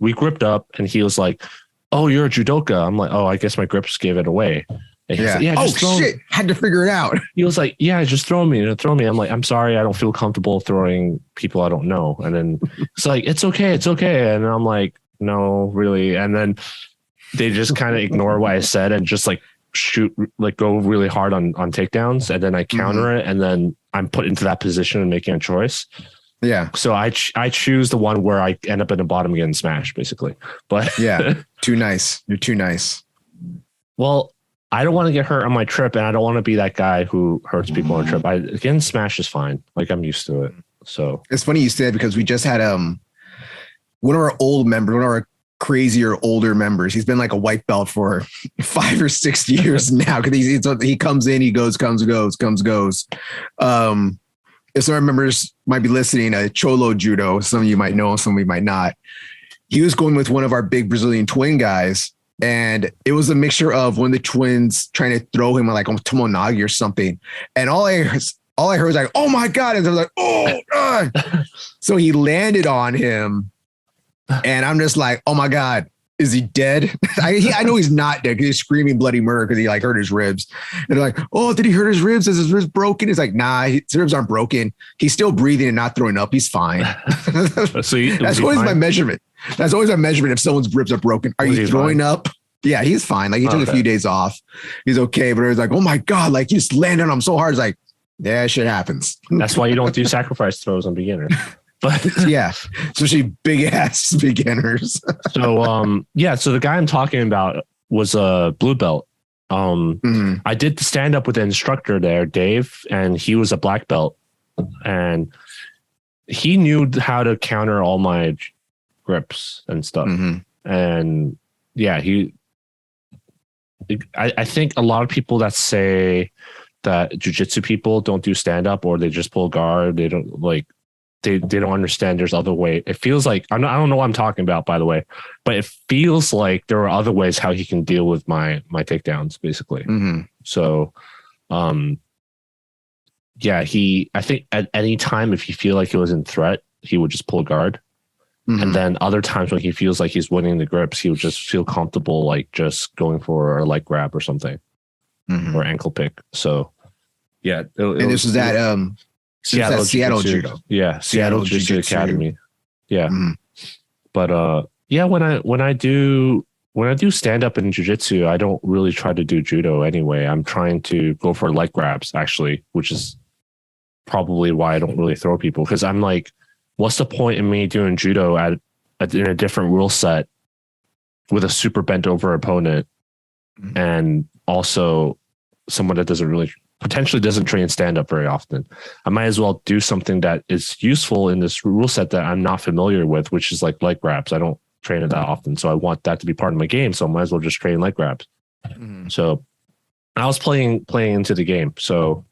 we gripped up and he was like, oh, you're a judoka. I'm like, oh, I guess my grips gave it away. And like, shit, had to figure it out. He was like, yeah, just throw me. I'm like, I'm sorry, I don't feel comfortable throwing people I don't know. And then it's like, it's okay. And I'm like, no, really. And then they just kind of ignore what I said and just like shoot, like go really hard on takedowns. And then I counter it, and then I'm put into that position and making a choice. Yeah. So I choose the one where I end up in the bottom getting smashed, basically. But yeah, too nice. You're too nice. Well, I don't want to get hurt on my trip, and I don't want to be that guy who hurts people on a trip. Getting smashed is fine. Like, I'm used to it. So it's funny you said, because we just had one of our old members, one of our crazier older members. He's been like a white belt for 5 or 6 years now, because he comes in, he goes, comes, goes. If some of our members might be listening, Cholo Judo, some of you might know, some of you might not. He was going with one of our big Brazilian twin guys, and it was a mixture of one of the twins trying to throw him like on Tomonagi or something. And all I heard was like, oh my God. And I was like, oh God. So he landed on him, and I'm just like, oh my God, is he dead? I know he's not dead, because he's screaming bloody murder because he like hurt his ribs. And they're like, oh, did he hurt his ribs? Is his ribs broken? He's like, nah, his ribs aren't broken. He's still breathing and not throwing up. He's fine. That's always my measurement. That's always my measurement if someone's ribs are broken. Are you throwing up? Yeah, he's fine. Like, he took a few days off. He's okay. But it was like, oh my God, like, you just landed on him so hard. It's like, yeah, shit happens. That's why you don't do sacrifice throws on beginners. But yeah, especially big ass beginners. So so the guy I'm talking about was a blue belt. I did the stand up with the instructor there, Dave, and he was a black belt, and he knew how to counter all my grips and stuff. And yeah, I think a lot of people that say that jiu-jitsu people don't do stand up, or they just pull guard, they don't, like, they don't understand there's other way. It feels like I don't know what I'm talking about, by the way, but it feels like there are other ways how he can deal with my takedowns, basically. So, yeah, I think at any time if he feel like he was in threat, he would just pull guard. And then other times when he feels like he's winning the grips, he would just feel comfortable, like just going for a leg grab or something, or ankle pick. So, yeah. This is that Seattle Judo. Yeah, Seattle Jiu-Jitsu Academy. Yeah. But yeah, when I do stand up in jiu-jitsu, I don't really try to do judo anyway. I'm trying to go for leg grabs, actually, which is probably why I don't really throw people, because I'm like, what's the point in me doing judo in a different rule set with a super bent over opponent and also someone that potentially doesn't train stand up very often? I might as well do something that is useful in this rule set that I'm not familiar with, which is like leg grabs. I don't train it that often, so I want that to be part of my game. So I might as well just train leg grabs. So I was playing into the game. So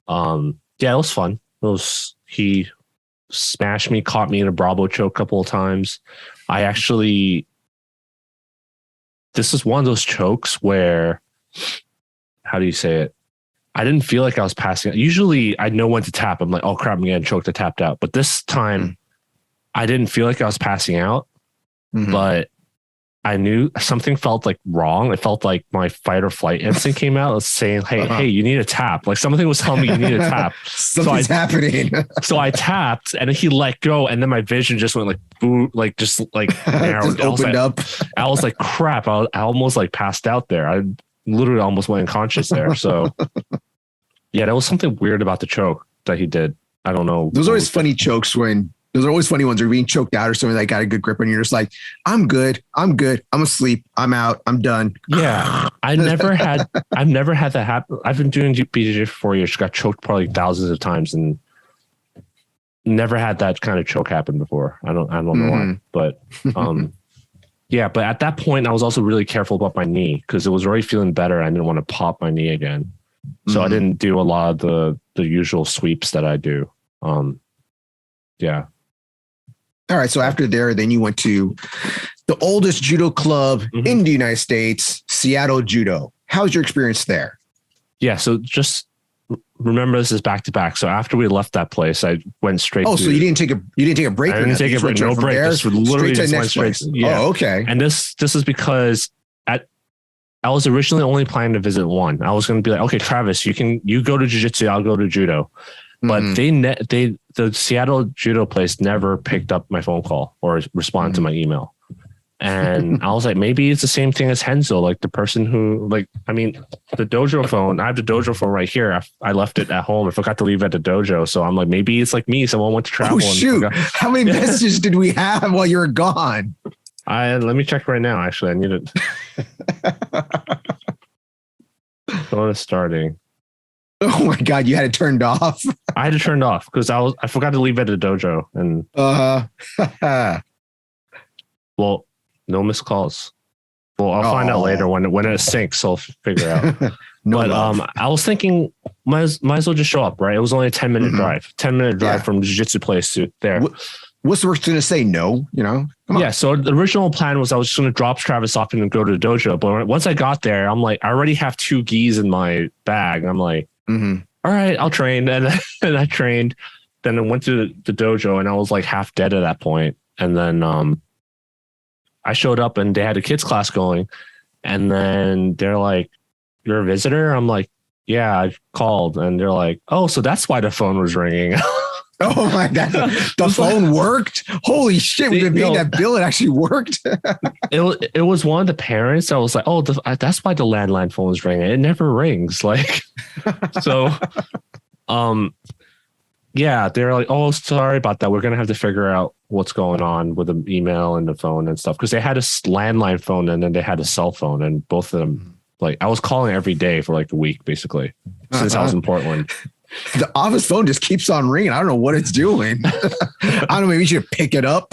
yeah, it was fun. He smashed me, caught me in a Bravo choke a couple of times. This is one of those chokes where, how do you say it? I didn't feel like I was passing out. Usually I know when to tap. I'm like, oh crap, I'm getting choked. I tapped out. But this time I didn't feel like I was passing out, but I knew something felt like wrong. It felt like my fight or flight instinct came out saying, hey, you need a tap. Like something was telling me you need a tap. Something's happening. So I tapped and he let go. And then my vision just went like, boo, like just like narrowed. Just opened up. I was like, crap. I almost like passed out there. I literally almost went unconscious there. So yeah, there was something weird about the choke that he did. I don't know. Those are always funny chokes those are always funny ones. You're being choked out or something that got a good grip and you're just like, I'm good. I'm asleep. I'm out. I'm done. Yeah. I've never had that happen. I've been doing BJJ for 4 years. Got choked probably thousands of times and never had that kind of choke happen before. I don't know why, but yeah. But at that point I was also really careful about my knee because it was already feeling better. I didn't want to pop my knee again. So I didn't do a lot of the usual sweeps that I do. Yeah. All right. So after there, then you went to the oldest judo club in the United States, Seattle Judo. How's your experience there? Yeah. So just remember this is back to back. So after we left that place, I went straight. Oh, so you didn't take a break? I didn't take a break. No break. This literally just went straight. Yeah. Oh, okay. And this is because I was originally only planning to visit one. I was going to be like, okay, Travis, you go to jiu-jitsu, I'll go to judo. But the Seattle Judo place never picked up my phone call or responded to my email. And I was like, maybe it's the same thing as Henzo, like the person who, like, I mean, the dojo phone, I have the dojo phone right here. I left it at home. I forgot to leave it at the dojo. So I'm like, maybe it's like me. Someone went to travel. Oh, shoot. How many messages did we have while you were gone? Let me check right now. Actually, I need it. Phone is starting. Oh my God, you had it turned off. I had to turn it off because I forgot to leave it at the dojo. And well, no missed calls. Well, I'll find out later when it syncs. I'll figure out. I was thinking might as well just show up, right? It was only a 10-minute drive. 10-minute drive from the jiu-jitsu place to there. What's the worst going to say? No, come on. Yeah. So the original plan was I was just going to drop Travis off and go to the dojo. But once I got there, I'm like, I already have 2 gis in my bag. I'm like, all right, I'll train. And I trained. Then I went to the dojo and I was like half dead at that point. And then I showed up and they had a kids class going. And then they're like, you're a visitor? I'm like, yeah, I called. And they're like, oh, so that's why the phone was ringing. Oh my God. The phone worked? Holy shit. We've been paying that bill. It actually worked. It was one of the parents that was like, oh, that's why the landline phone is ringing. It never rings. Like, so, yeah, they're like, oh, sorry about that. We're going to have to figure out what's going on with the email and the phone and stuff. Cause they had a landline phone and then they had a cell phone and both of them, like I was calling every day for like a week, basically, since I was in Portland. The office phone just keeps on ringing. I don't know what it's doing. I don't know. Maybe you should pick it up.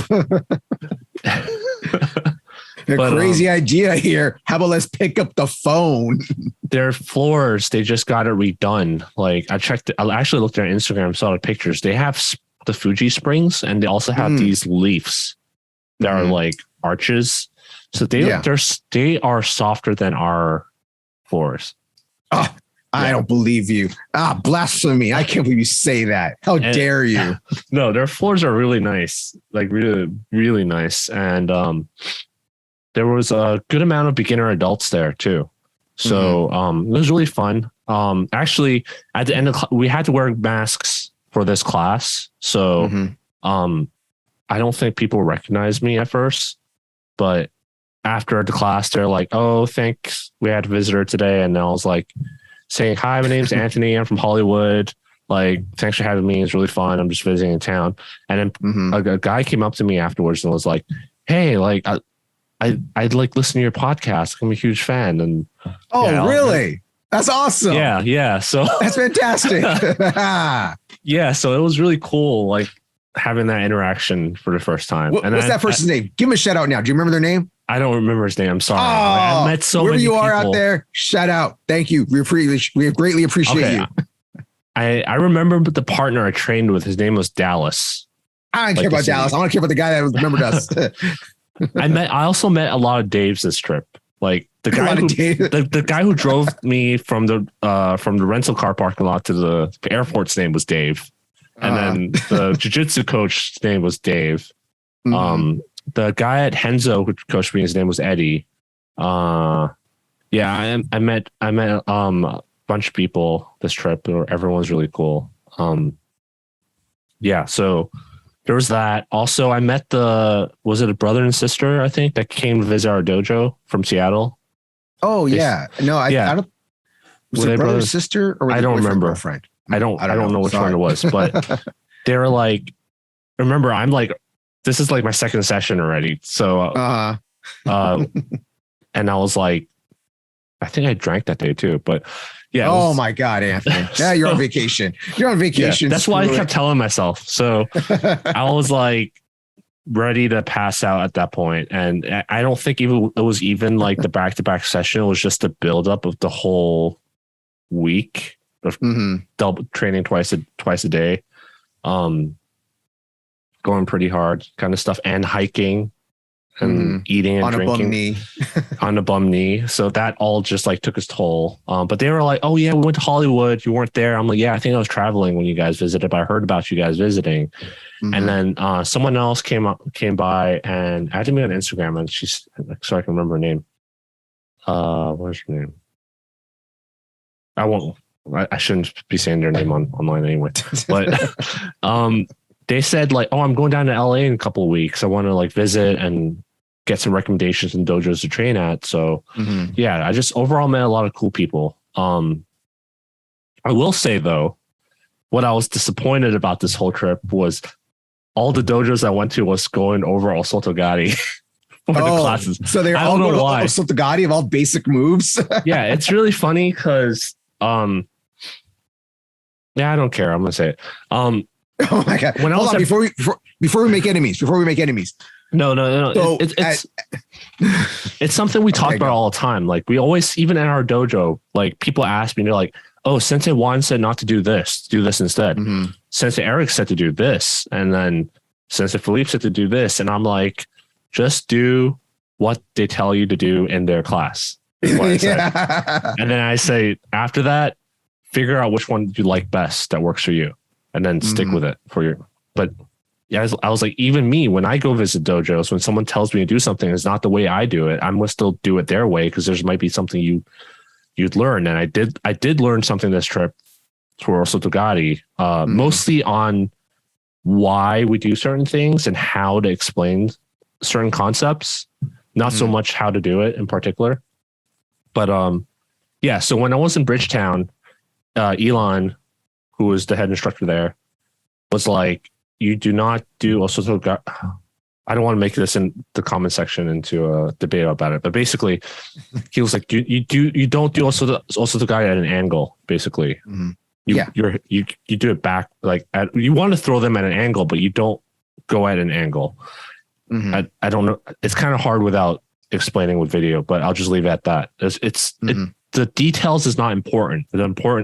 Crazy idea here. How about let's pick up the phone? Their floors, they just got it redone. Like I actually looked at Instagram, saw the pictures. They have the Fuji springs, and they also have these leaves that are like arches. So they are softer than our floors. Oh, I don't believe you. Blasphemy. I can't believe you say that. How dare you? No, their floors are really nice. Like really, really nice. And there was a good amount of beginner adults there too. So it was really fun. Actually, at the end of we had to wear masks for this class. So I don't think people recognized me at first, but after the class, they're like, "Oh, thanks. We had a visitor today." And I was like saying, "Hi, my name's Anthony. I'm from Hollywood. Like, thanks for having me. It's really fun. I'm just visiting in town." And then a guy came up to me afterwards and was like, "Hey, like, I'd like listen to your podcast. I'm a huge fan." And really? That's awesome. Yeah. So that's fantastic. Yeah. So it was really cool, like having that interaction for the first time. What's that person's name? Give him a shout out now. Do you remember their name? I don't remember his name. I'm sorry. I met so many people. Wherever you are out there, shout out. Thank you. We greatly appreciate you. I remember the partner I trained with. His name was Dallas. I don't care about Dallas. I want to care about the guy that remembered us. I also met a lot of Daves this trip. Like the guy who drove me from the rental car parking lot to the airport's name was Dave. And then the jiu-jitsu coach's name was Dave. The guy at Henzo who coached me, his name was Eddie. I met a bunch of people this trip. Everyone's really cool. So there was that. Also, I met was it a brother and sister, I think, that came to visit our dojo from Seattle? Oh, yeah. No, I don't. Was it brother or sister? Or I don't remember. Girlfriend? I don't know which one it was, but they were like, remember, I'm like, this is like my second session already. So, and I was like, I think I drank that day too, but yeah. Oh my God, Anthony. Yeah, you're on vacation. You're on vacation. Yeah, that's why I kept telling myself. So I was like ready to pass out at that point. And I don't think it was even like the back-to-back session. It was just the buildup of the whole week of double training twice a day. Going pretty hard kind of stuff, and hiking and eating and drinking on a bum knee. So that all just like took its toll. But they were like, "Oh yeah, we went to Hollywood. You weren't there." I'm like, "Yeah, I think I was traveling when you guys visited, but I heard about you guys visiting." And then someone else came by and added me on Instagram, and she's so I can remember her name. What's her name? I shouldn't be saying their name online anyway. But they said like, "Oh, I'm going down to LA in a couple of weeks. I want to like visit and get some recommendations and dojos to train at." So yeah, I just overall met a lot of cool people. I will say though, what I was disappointed about this whole trip was all the dojos I went to was going over Osotogari for the classes. So they're all going to Osotogari of all basic moves. Yeah, it's really funny because I don't care. I'm gonna say it. Oh my God! Hold on, before we make enemies. No. So it's something we talk about all the time. Like we always, even in our dojo, like people ask me, and they're like, "Oh, Sensei Juan said not to do this instead. Sensei Eric said to do this, and then Sensei Philippe said to do this." And I'm like, just do what they tell you to do in their class. Is what I said. And then I say, after that, figure out which one you like best that works for you, and then stick with it for your. But yeah, I was like, even me, when I go visit dojos, when someone tells me to do something, it's not the way I do it. I'm gonna still do it their way because there's might be something you'd learn. And I did learn something this trip for Osotogari, mostly on why we do certain things and how to explain certain concepts, not so much how to do it in particular. But yeah, so when I was in Bridgetown, Elon, who was the head instructor there, was like, "You do not do Osotogari." I don't want to make this in the comment section into a debate about it, but basically, he was like, "You don't do Osotogari at an angle." Basically, you do it back, like you want to throw them at an angle, but you don't go at an angle. I don't know. It's kind of hard without explaining with video, but I'll just leave it at that. The details is not important.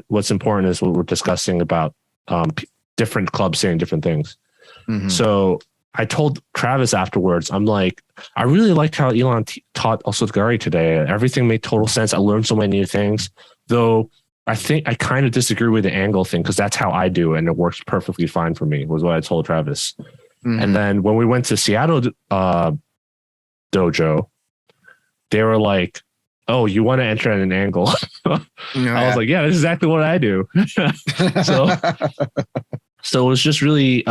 What's important is what we're discussing about different clubs saying different things. Mhm. So I told Travis afterwards, I'm like, I really liked how Elon taught Osotogari today. Everything made total sense. I learned so many new things, though I think I kind of disagree with the angle thing because that's how I do it, and it works perfectly fine for me, was what I told Travis. Mhm. And then when we went to Seattle dojo, they were like, oh, you want to enter at an angle? I was like, yeah, that's exactly what I do. So it was just really,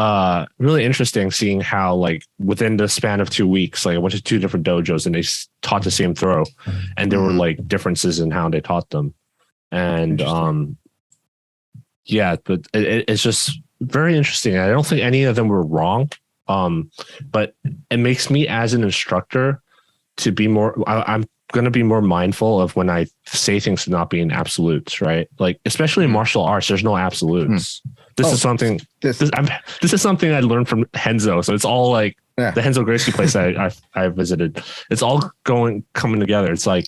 really interesting seeing how, like, within the span of 2 weeks, like, I went to 2 different dojos and they taught the same throw, and there were like differences in how they taught them. And yeah, but it's just very interesting. I don't think any of them were wrong, but it makes me as an instructor to be more. I'm going to be more mindful of when I say things to not be in absolutes, right? Like, especially in martial arts, there's no absolutes. This is something. This is something I learned from Henzo. So it's all like the Henzo Gracie place I visited. It's all coming together. It's like,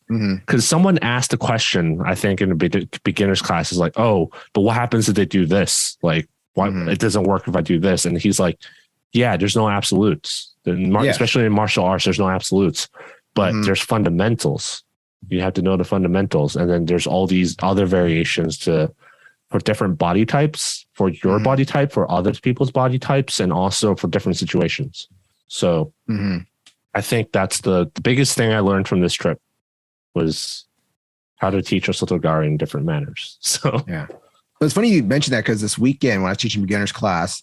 because someone asked a question, I think in the beginner's class, is like, oh, but what happens if they do this? Like, why it doesn't work if I do this? And he's like, yeah, there's no absolutes. Especially in martial arts, there's no absolutes, but there's fundamentals. You have to know the fundamentals, and then there's all these other variations for different body types, for your body type, for other people's body types, and also for different situations. So I think that's the biggest thing I learned from this trip was how to teach Osotogari in different manners. So yeah, but it's funny you mentioned that because this weekend when I was teaching beginners class,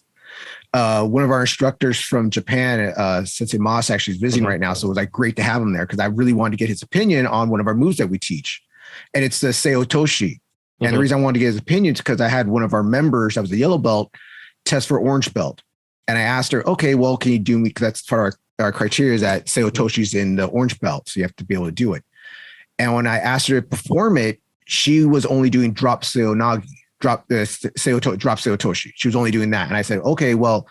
one of our instructors from Japan, Sensei Mas, actually is visiting right now. So it was like great to have him there because I really wanted to get his opinion on one of our moves that we teach, and it's the Seotoshi. And the reason I wanted to get his opinion is because I had one of our members that was a yellow belt test for orange belt, and I asked her, okay, well, can you do me? Because that's part of our criteria is that Seotoshi's in the orange belt, so you have to be able to do it. And when I asked her to perform it, she was only doing drop Seonagi, drop Seotoshi. She was only doing that. And I said, okay, well,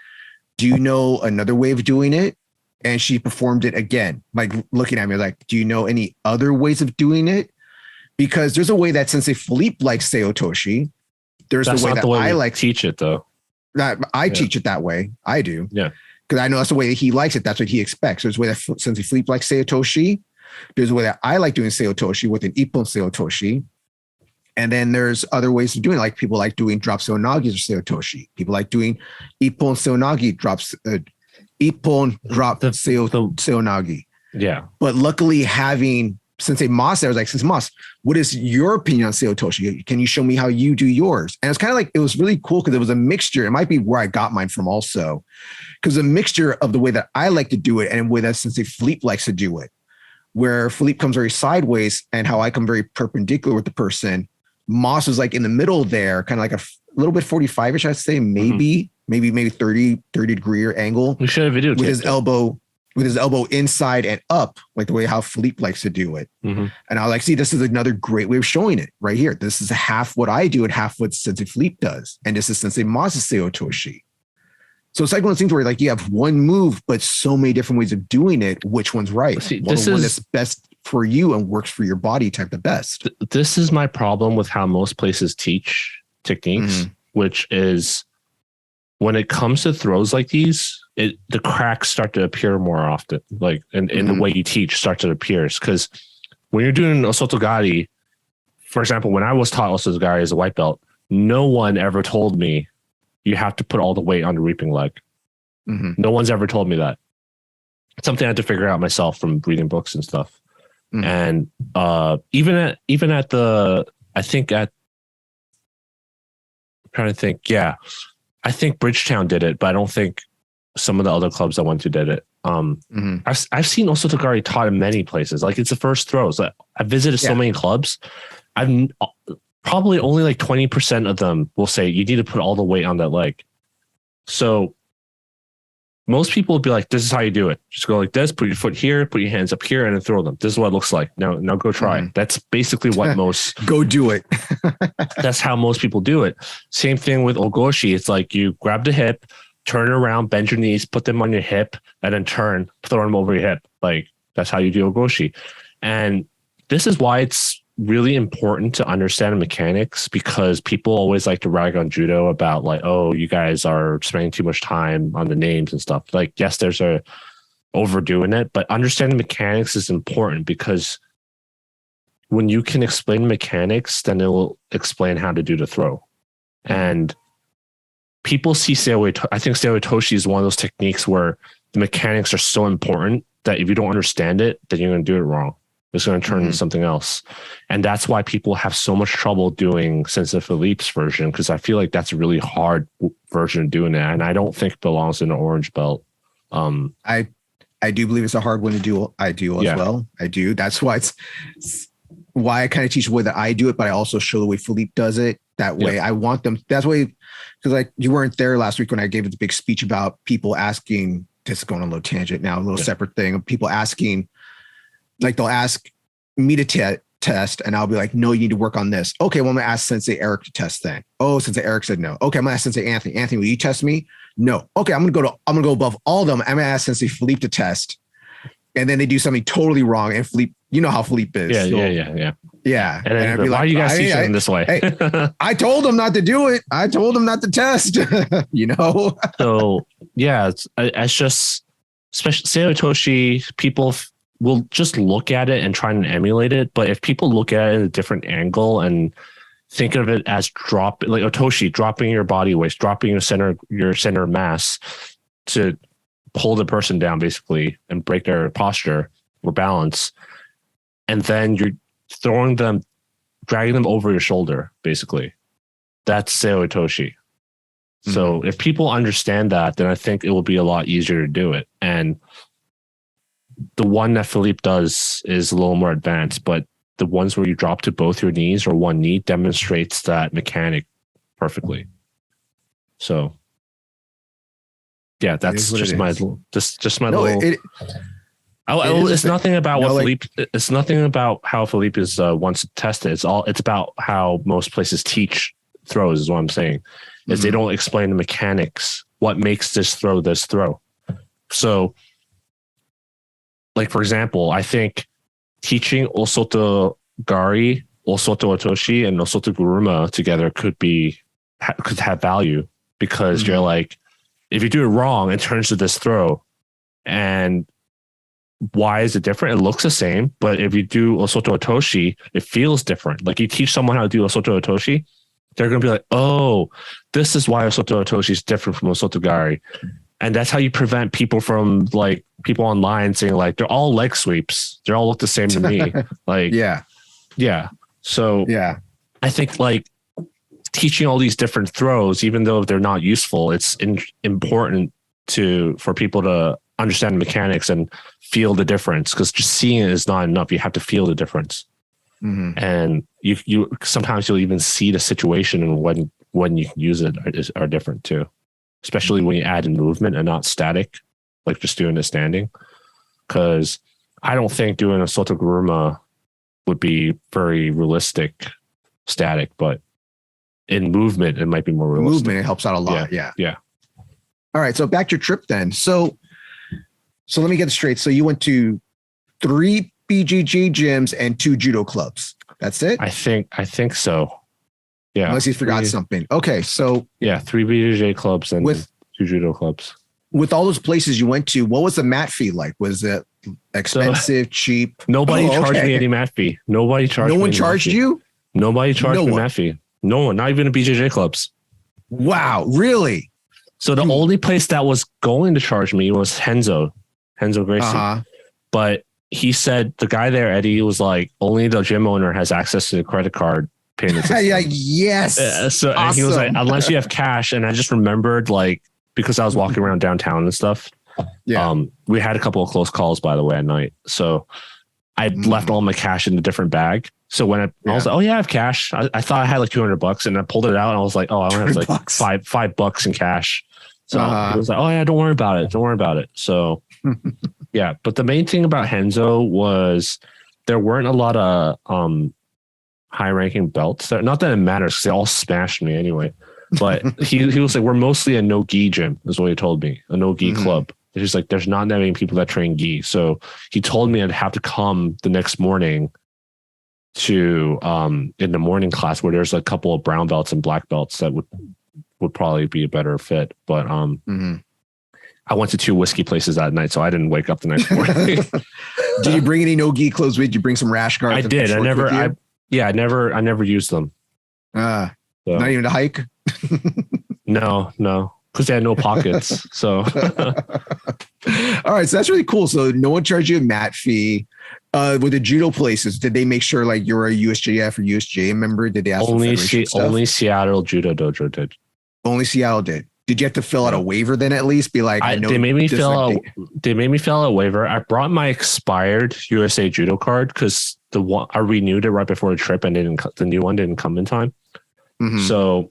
do you know another way of doing it? And she performed it again, like looking at me like, do you know any other ways of doing it? Because there's a way that Sensei Philippe likes Seotoshi. There's the way that I like teach it though. I teach it that way. I do. Yeah. Because I know that's the way that he likes it. That's what he expects. There's a way that Sensei Philippe likes Seotoshi. There's a way that I like doing Seotoshi with an Ippon Seotoshi. And then there's other ways of doing it. Like people like doing drop Seonagi or Seotoshi. People like doing Ippon Seonagi drops, Ippon drop Seonagi. Yeah. But luckily having Sensei Mas there, I was like, Sensei Mas, what is your opinion on Seotoshi? Can you show me how you do yours? And it's kind of like, it was really cool because it was a mixture. It might be where I got mine from also. Because a mixture of the way that I like to do it and the way that Sensei Philippe likes to do it. Where Philippe comes very sideways and how I come very perpendicular with the person. Moss was like in the middle there, kind of like a little bit 45-ish, I'd say, maybe 30 degree angle. We should have video with his elbow inside and up, like the way how Philippe likes to do it. And I was like, see, this is another great way of showing it right here. This is half what I do and half what Sensei Philippe does. And this is Sensei Mas's Seotoshi. So it's like one of those things where like you have one move, but so many different ways of doing it. Which one's right? See, one that's best for you and works for your body type the best. This is my problem with how most places teach techniques, which is when it comes to throws like these, the cracks start to appear more often. Like in the way you teach starts to appear. Because when you're doing Osotogari, for example, when I was taught Osotogari as a white belt, no one ever told me you have to put all the weight on the reaping leg. No one's ever told me that. It's something I had to figure out myself from reading books and stuff. And even at the, I'm trying to think. Yeah, I think Bridgetown did it, but I don't think some of the other clubs I went to did it. I've seen Osotogari taught in many places. Like it's the first throws. I visited so many clubs. I've probably only like 20% of them will say you need to put all the weight on that leg. So most people will be like, this is how you do it. Just go like this, put your foot here, put your hands up here, and then throw them. This is what it looks like. Now go try it. That's basically what most go do it. That's how most people do it. Same thing with Ogoshi. It's like you grab the hip, turn it around, bend your knees, put them on your hip, and then turn, throw them over your hip. Like that's how you do Ogoshi. And this is why it's really important to understand mechanics, because people always like to rag on judo about like, oh, you guys are spending too much time on the names and stuff. Like, yes, there's overdoing it, but understanding mechanics is important, because when you can explain mechanics, then it will explain how to do the throw. And people see I think Seoi Toshi is one of those techniques where the mechanics are so important that if you don't understand it, then you're going to do it wrong. It's going to turn into something else. And that's why people have so much trouble doing Sensei Philippe's version, because I feel like that's a really hard version of doing that. And I don't think it belongs in an orange belt. I do believe it's a hard one to do. I do as well. I do. That's why why I kind of teach the way that I do it, but I also show the way Philippe does it. That way I want them. That's why, because like you weren't there last week when I gave the big speech about people asking, just going on a little tangent now, a little separate thing of people asking, like they'll ask me to test and I'll be like, no, you need to work on this. Okay, well, I'm going to ask Sensei Eric to test then. Oh, Sensei Eric said no. Okay, I'm going to ask Sensei Anthony. Anthony, will you test me? No. Okay, I'm going to go above all of them. I'm going to ask Sensei Philippe to test. And then they do something totally wrong. And Philippe, you know how Philippe is. Yeah. And I'd be like, why do you guys teach them this way? Hey, I told them not to do it. I told them not to test, you know? So yeah, it's just, especially Seoi Toshi, people will just look at it and try and emulate it. But if people look at it in a different angle and think of it as like Otoshi, dropping your body weight, dropping your center of mass to pull the person down basically and break their posture or balance. And then you're throwing them, dragging them over your shoulder, basically. That's Seoi Toshi. So if people understand that, then I think it will be a lot easier to do it. And the one that Philippe does is a little more advanced, but the ones where you drop to both your knees or one knee demonstrates that mechanic perfectly. So yeah, that's just my little. It's nothing about what Philippe. It's nothing about how Philippe is wants to test it. It's about how most places teach throws. Is what I'm saying. Is they don't explain the mechanics. What makes this throw? So, like for example, I think teaching Osoto Gari, Osoto Otoshi, and Osoto Guruma together could have value, because you're like, if you do it wrong, it turns to this throw. And why is it different? It looks the same, but if you do Osoto Otoshi, it feels different. Like you teach someone how to do Osoto Otoshi, they're going to be like, oh, this is why Osoto Otoshi is different from Osoto Gari. And that's how you prevent people from like people online saying like, they're all leg sweeps. They all look the same to me. Like, yeah. So I think like teaching all these different throws, even though they're not useful, it's important for people to understand the mechanics and feel the difference, because just seeing it is not enough. You have to feel the difference. And you sometimes you'll even see the situation and when you can use it are different too, especially when you add in movement and not static, like just doing the standing. Because I don't think doing a Soto Guruma would be very realistic static, but in movement it might be more realistic. Movement, it helps out a lot. Yeah. All right, so back to your trip then. So let me get it straight. So you went to 3 BJJ gyms and 2 judo clubs. That's it? I think so. Yeah. Unless you forgot something. Okay, so 3 BJJ clubs and 2 judo clubs. With all those places you went to, what was the mat fee like? Was it expensive, cheap? Nobody charged me any mat fee. Nobody charged me. No one charged you? Nobody charged me mat fee. No one, not even the BJJ clubs. Wow, really? So the only place that was going to charge me was Henzo Gracie. But he said, the guy there, Eddie, was like, only the gym owner has access to the credit card payment system. Yes. So awesome. And he was like, unless you have cash. And I just remembered, like, because I was walking around downtown and stuff. Yeah. We had a couple of close calls, by the way, at night. So I left all my cash in a different bag. So when I was like, oh yeah, I have cash. I thought I had like $200, and I pulled it out and I was like, oh, I only have like $5 in cash. So he was like, oh yeah, don't worry about it. So yeah. But the main thing about Henzo was there weren't a lot of high ranking belts there. Not that it matters, because they all smashed me anyway. But he was like, we're mostly a no gi gym, is what he told me. A no gi club. It's just like, there's not that many people that train gi. So he told me I'd have to come the next morning to in the morning class where there's a couple of brown belts and black belts that would probably be a better fit. But I went to 2 whiskey places that night, so I didn't wake up the next morning. Did you bring any no-gi clothes with you? Bring some rash guards? I did. I never used them. So. Not even to hike? No, because they had no pockets. So, all right, so that's really cool. So no one charged you a mat fee. With the judo places, did they make sure like you're a USJF or USJA member? Did they ask only Seattle Judo Dojo did? Only Seattle did. Did you have to fill out a waiver then at least? Be like, I know they made me fill out. They made me fill out a waiver. I brought my expired USA Judo card because I renewed it right before the trip and the new one didn't come in time. So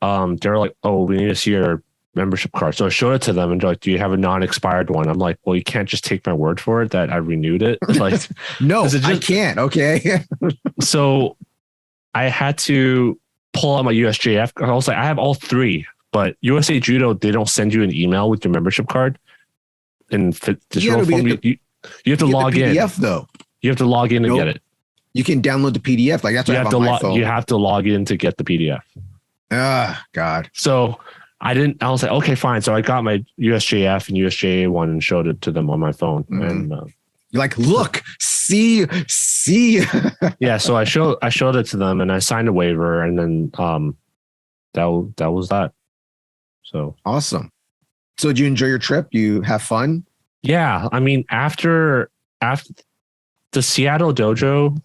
they're like, oh, we need to see your membership card. So I showed it to them and they're like, do you have a non-expired one? I'm like, well, you can't just take my word for it that I renewed it. Like, no, I can't. Okay. So I had to pull out my USJF. I was like, I have all 3, but USA Judo, they don't send you an email with your membership card. And digital form, you have to log in. PDF though. You have to log in to get it. You can download the PDF. Like that's what I have on my phone. You have to log in to get the PDF. God. So I was like, okay, fine. So I got my USJF and USJA one and showed it to them on my phone. And you're like, look, see. Yeah. So I showed it to them and I signed a waiver and then that was that. So awesome. So did you enjoy your trip? You have fun? Yeah. I mean, after the Seattle dojo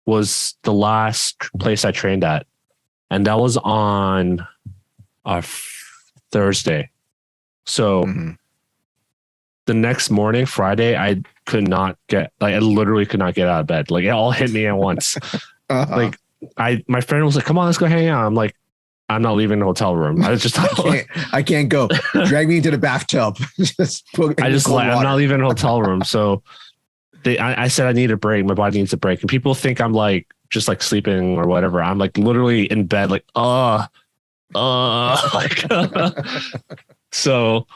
was the last place I trained at. And that was on a Thursday. So the next morning, Friday, I literally could not get out of bed. Like it all hit me at once. Like my friend was like, come on, let's go hang out. I'm like, I'm not leaving the hotel room. I was just I can't go. Drag me into the bathtub. I'm not leaving the hotel room. So I said I need a break. My body needs a break. And people think I'm like just like sleeping or whatever. I'm like literally in bed, like like so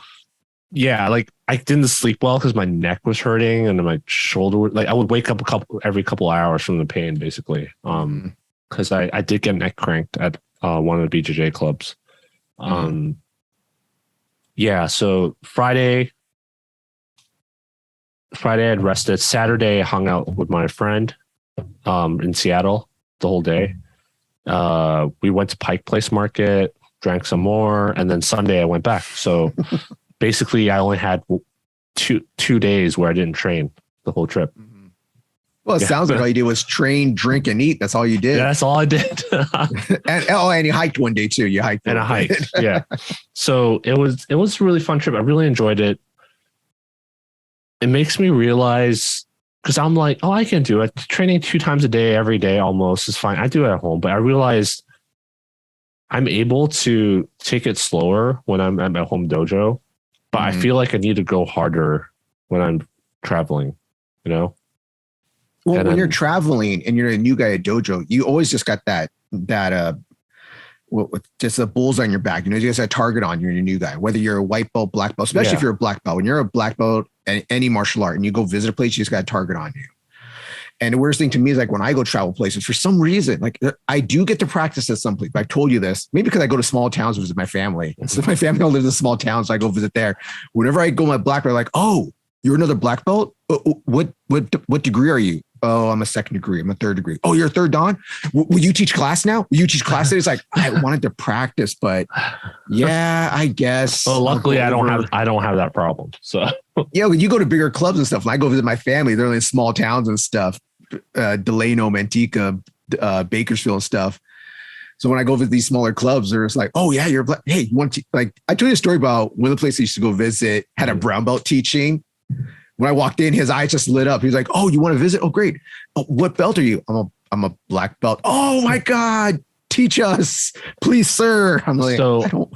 yeah, like I didn't sleep well because my neck was hurting and my shoulder like I would wake up every couple hours from the pain basically. Because I did get neck cranked at one of the BJJ clubs. Yeah, so Friday I had rested. Saturday I hung out with my friend in Seattle the whole day. We went to Pike Place Market, drank some more, and then Sunday I went back. So basically I only had two days where I didn't train the whole trip. Well, it sounds like all you did was train, drink, and eat. That's all you did. Yeah, that's all I did. and you hiked one day too. You hiked. And I hiked. Yeah. So it was a really fun trip. I really enjoyed it. It makes me realize, because I'm like, oh, I can do it. Training 2 times a day, every day almost is fine. I do it at home, but I realized I'm able to take it slower when I'm at my home dojo, but I feel like I need to go harder when I'm traveling, you know? Well, when you're traveling and you're a new guy at dojo, you always just got that just a bullseye on your back. You know, you just got a target on you and you're a new guy, whether you're a white belt, black belt, especially if you're a black belt. When you're a black belt in any martial art and you go visit a place, you just got a target on you. And the worst thing to me is like when I go travel places, for some reason, like I do get to practice at some place. I've told you this, maybe because I go to small towns to visit my family. So my family all lives in small towns, so I go visit there. Whenever I go my black belt, like, oh, you're another black belt? What degree are you? Oh, I'm a 2nd degree. I'm a 3rd degree. Oh, you're a 3rd Dan? Will you teach class now? Will you teach class? It's like, I wanted to practice, but yeah, I guess. Well, luckily I don't have that problem. So yeah, when you go to bigger clubs and stuff, when I go visit my family, they're in small towns and stuff, Delano, Manteca, Bakersfield and stuff. So when I go visit these smaller clubs, they're just like, oh yeah, you're black. Hey, you want to, like, I told you a story about one of the places I used to go visit had a brown belt teaching. When I walked in, his eyes just lit up. He was like, oh, you want to visit? Oh, great. Oh, what belt are you? I'm a black belt. Oh my God. Teach us, please, sir. I'm like, so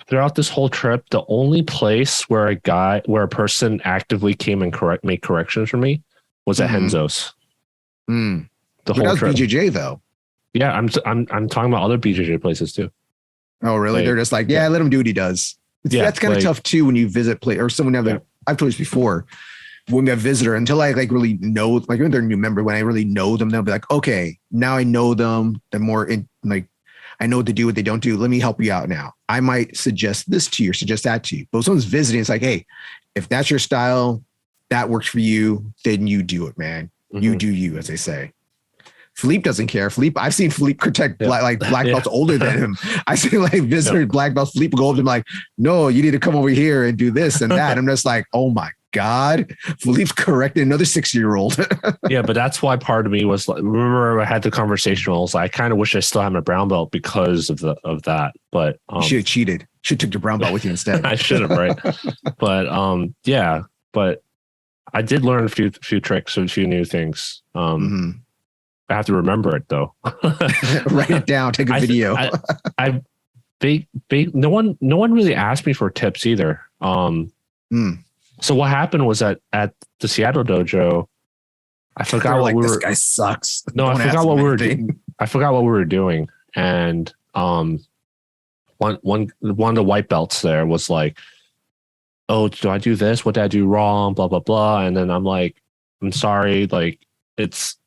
throughout this whole trip, the only place where a person actively came and made corrections for me was at Henzo's. The whole trip. BJJ though. Yeah. I'm talking about other BJJ places too. Oh, really? Like, they're just like, yeah, let him do what he does. That's kind of tough too when you visit play or someone I've told you this before. when we have a visitor, until I like really know, like when they're a new member, when I really know them, they'll be like, okay, now I know them. They're more in like, I know what to do, what they don't do. Let me help you out now. I might suggest this to you or suggest that to you. But when someone's visiting, it's like, hey, if that's your style, that works for you, then you do it, man. Mm-hmm. You do you, as they say. Philippe doesn't care. Philippe, I've seen Philippe protect black belts older than him. I see like visitor black belts. Philippe go over to him like, no, you need to come over here and do this and that. I'm just like, oh my God, Philippe's corrected another 6-year-old. Yeah, but that's why part of me was like, remember I had the conversation. I was like, I kind of wish I still had my brown belt because of that. But you should have cheated. Should have took your brown belt with you instead. I should have, right? But yeah, but I did learn a few tricks and a few new things. I have to remember it though. Write it down. Take a video. No one really asked me for tips either. So what happened was that at the Seattle dojo, I forgot what this guy sucks. No, I forgot what we were doing. I forgot what we were doing, and one of the white belts there was like, "Oh, do I do this? What did I do wrong? Blah blah blah." And then I'm like, "I'm sorry, like it's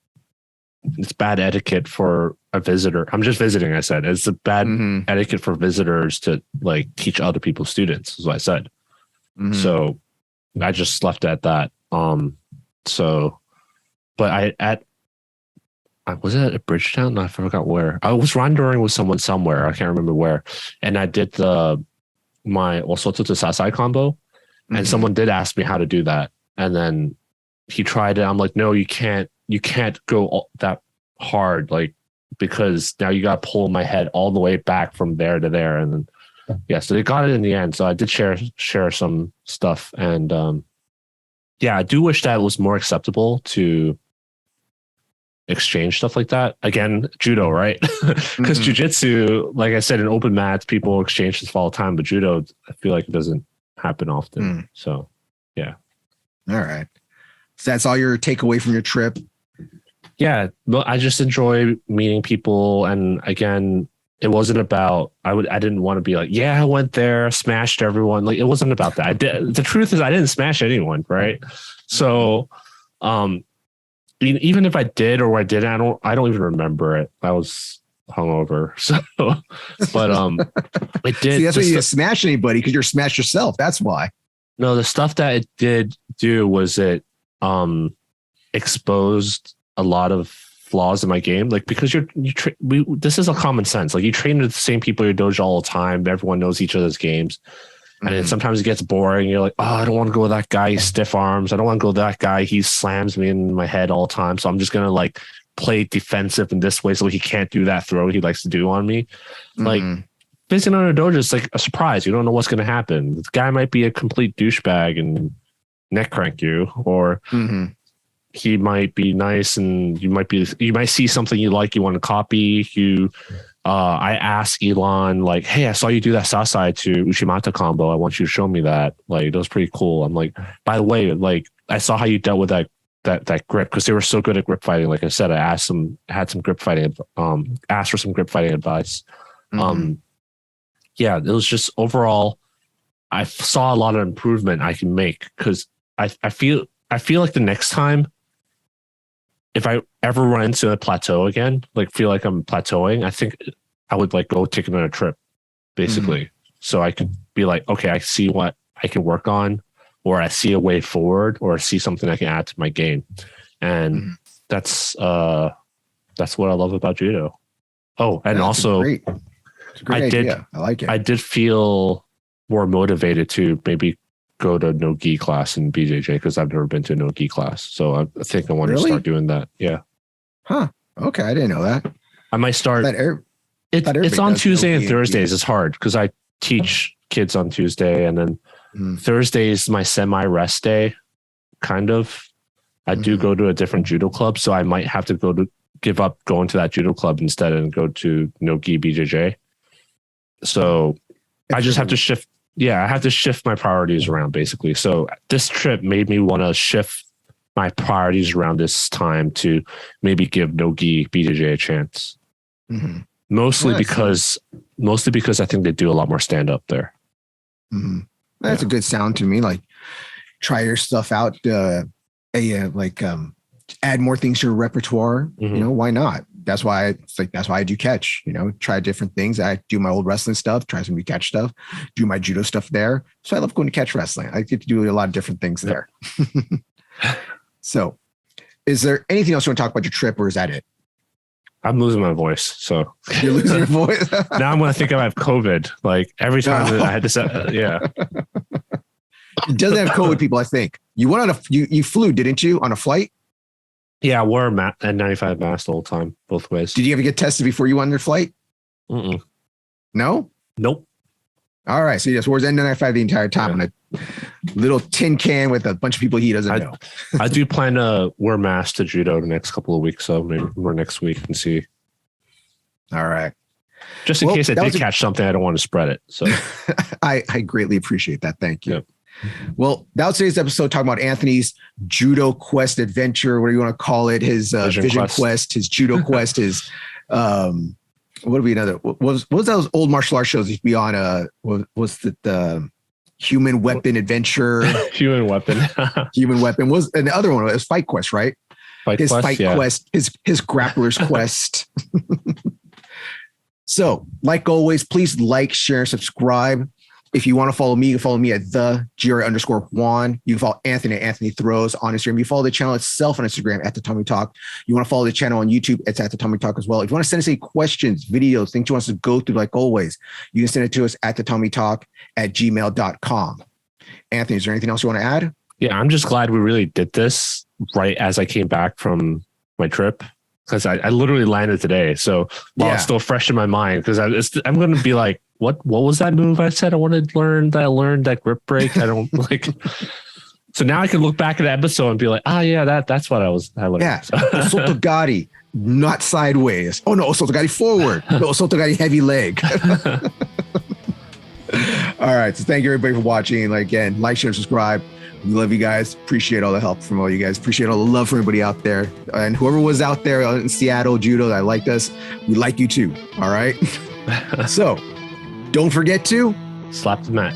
bad etiquette for a visitor. I'm just visiting." I said it's a bad etiquette for visitors to like teach other people's students. Is what I said. So I just left it at that. But I was at Bridgetown. No, I forgot where. I was rendering with someone somewhere. I can't remember where. And I did my Osoto to Sasai combo, and someone did ask me how to do that. And then he tried it. I'm like, no, you can't go that hard, like, because now you got to pull my head all the way back from there to there. And then, yeah, so they got it in the end. So I did share some stuff. And yeah, I do wish that it was more acceptable to exchange stuff like that. Again, judo, right? Because jiu-jitsu, like I said, in open mats, people exchange stuff all the time. But judo, I feel like it doesn't happen often. So, yeah. All right. So that's all your takeaway from your trip? Yeah, but I just enjoy meeting people. And again, it wasn't about, I didn't want to be like, yeah, I went there, smashed everyone. Like, it wasn't about that. The truth is I didn't smash anyone, right? So even if I did or I didn't, I don't even remember it. I was hungover. So, but it did. See, that's why you didn't smash anybody, because you're smashed yourself. That's why. No, the stuff that it did do was it exposed a lot of flaws in my game, like, because this is a common sense. Like, you train with the same people in your dojo all the time. Everyone knows each other's games, and then sometimes it gets boring. You're like, oh, I don't want to go with that guy. He stiff arms. I don't want to go with that guy. He slams me in my head all the time. So I'm just gonna like play defensive in this way so he can't do that throw he likes to do on me. Like, visiting on a dojo is like a surprise. You don't know what's gonna happen. This guy might be a complete douchebag and neck crank you, or he might be nice, and you might see something you like, you want to copy. I asked Elon, like, hey, I saw you do that Sasai to Uchimata combo. I want you to show me that. Like, that was pretty cool. I'm like, by the way, like, I saw how you dealt with that grip, because they were so good at grip fighting. Like I said, I asked for some grip fighting advice. Yeah, it was just overall, I saw a lot of improvement I can make, because I feel like the next time, if I ever run into a plateau again, like feel like I'm plateauing, I think I would like go take another trip, basically. So I could be like, okay, I see what I can work on, or I see a way forward, or I see something I can add to my game. And that's what I love about judo. Oh, and also I like it. I did feel more motivated to maybe go to no gi class in BJJ, because I've never been to a no gi class. So I think I want to start doing that. Yeah. Huh. Okay. I didn't know that. I might start. It's on Tuesday and Thursdays. It's hard because I teach kids on Tuesday, and then Thursday is my semi-rest day, kind of. I do go to a different judo club, so I might have to give up going to that judo club instead and go to no gi BJJ. So I just have to shift. Yeah, I have to shift my priorities around, basically. So this trip made me want to shift my priorities around this time to maybe give no-gi BJJ a chance. Mostly because I think they do a lot more stand-up there. That's a good sound to me. Like, try your stuff out. Add more things to your repertoire. Why not? That's why I do catch. Try different things. I do my old wrestling stuff, try some new catch stuff, do my judo stuff there. So I love going to catch wrestling. I get to do a lot of different things there. So, is there anything else you want to talk about your trip, or is that it? I'm losing my voice. So you're losing your voice. Now I'm going to think I have COVID. Like every time that I had to say, yeah. It doesn't have COVID, people. I think you went on you flew, didn't you, on a flight? Yeah, I wore a N95 mask the whole time, both ways. Did you ever get tested before you went on your flight? Mm-mm. No? Nope. All right. So he just wears N95 the entire time on a little tin can with a bunch of people he doesn't know. I do plan to wear masks to judo the next couple of weeks, so maybe more next week and see. All right. Just in case I did catch something, I don't want to spread it. So I greatly appreciate that. Thank you. Yep. Well, that was today's episode talking about Anthony's judo quest adventure, whatever you want to call it, his vision quest, his judo quest, his what would be another? What was those old martial arts shows? He'd be on was the Human Weapon Adventure? Human Weapon. Human Weapon was, and the other one was Fight Quest, right? His Fight Quest, his Grappler's Quest. So, like always, please like, share, subscribe. If you want to follow me, you can follow me at @the_Juan. You can follow Anthony at Anthony Throws on Instagram. You follow the channel itself on Instagram at Tatami Talk. You want to follow the channel on YouTube, it's at Tatami Talk as well. If you want to send us any questions, videos, things you want us to go through, like always, you can send it to us at tatamitalk@gmail.com. Anthony, is there anything else you want to add? Yeah, I'm just glad we really did this right as I came back from my trip, because I literally landed today. So while it's still fresh in my mind, because I'm going to be like, what was that move I said I wanted to learn? That I learned that grip break. I don't like. So now I can look back at the episode and be like, that's what I learned. Yeah, Osotogari, not sideways. Oh no, Osotogari forward. No, Osotogari heavy leg. All right, so thank you everybody for watching. Again, like, share, subscribe. We love you guys. Appreciate all the help from all you guys. Appreciate all the love from everybody out there. And whoever was out there in Seattle, judo, that liked us, we like you too. All right. So don't forget to slap the mat.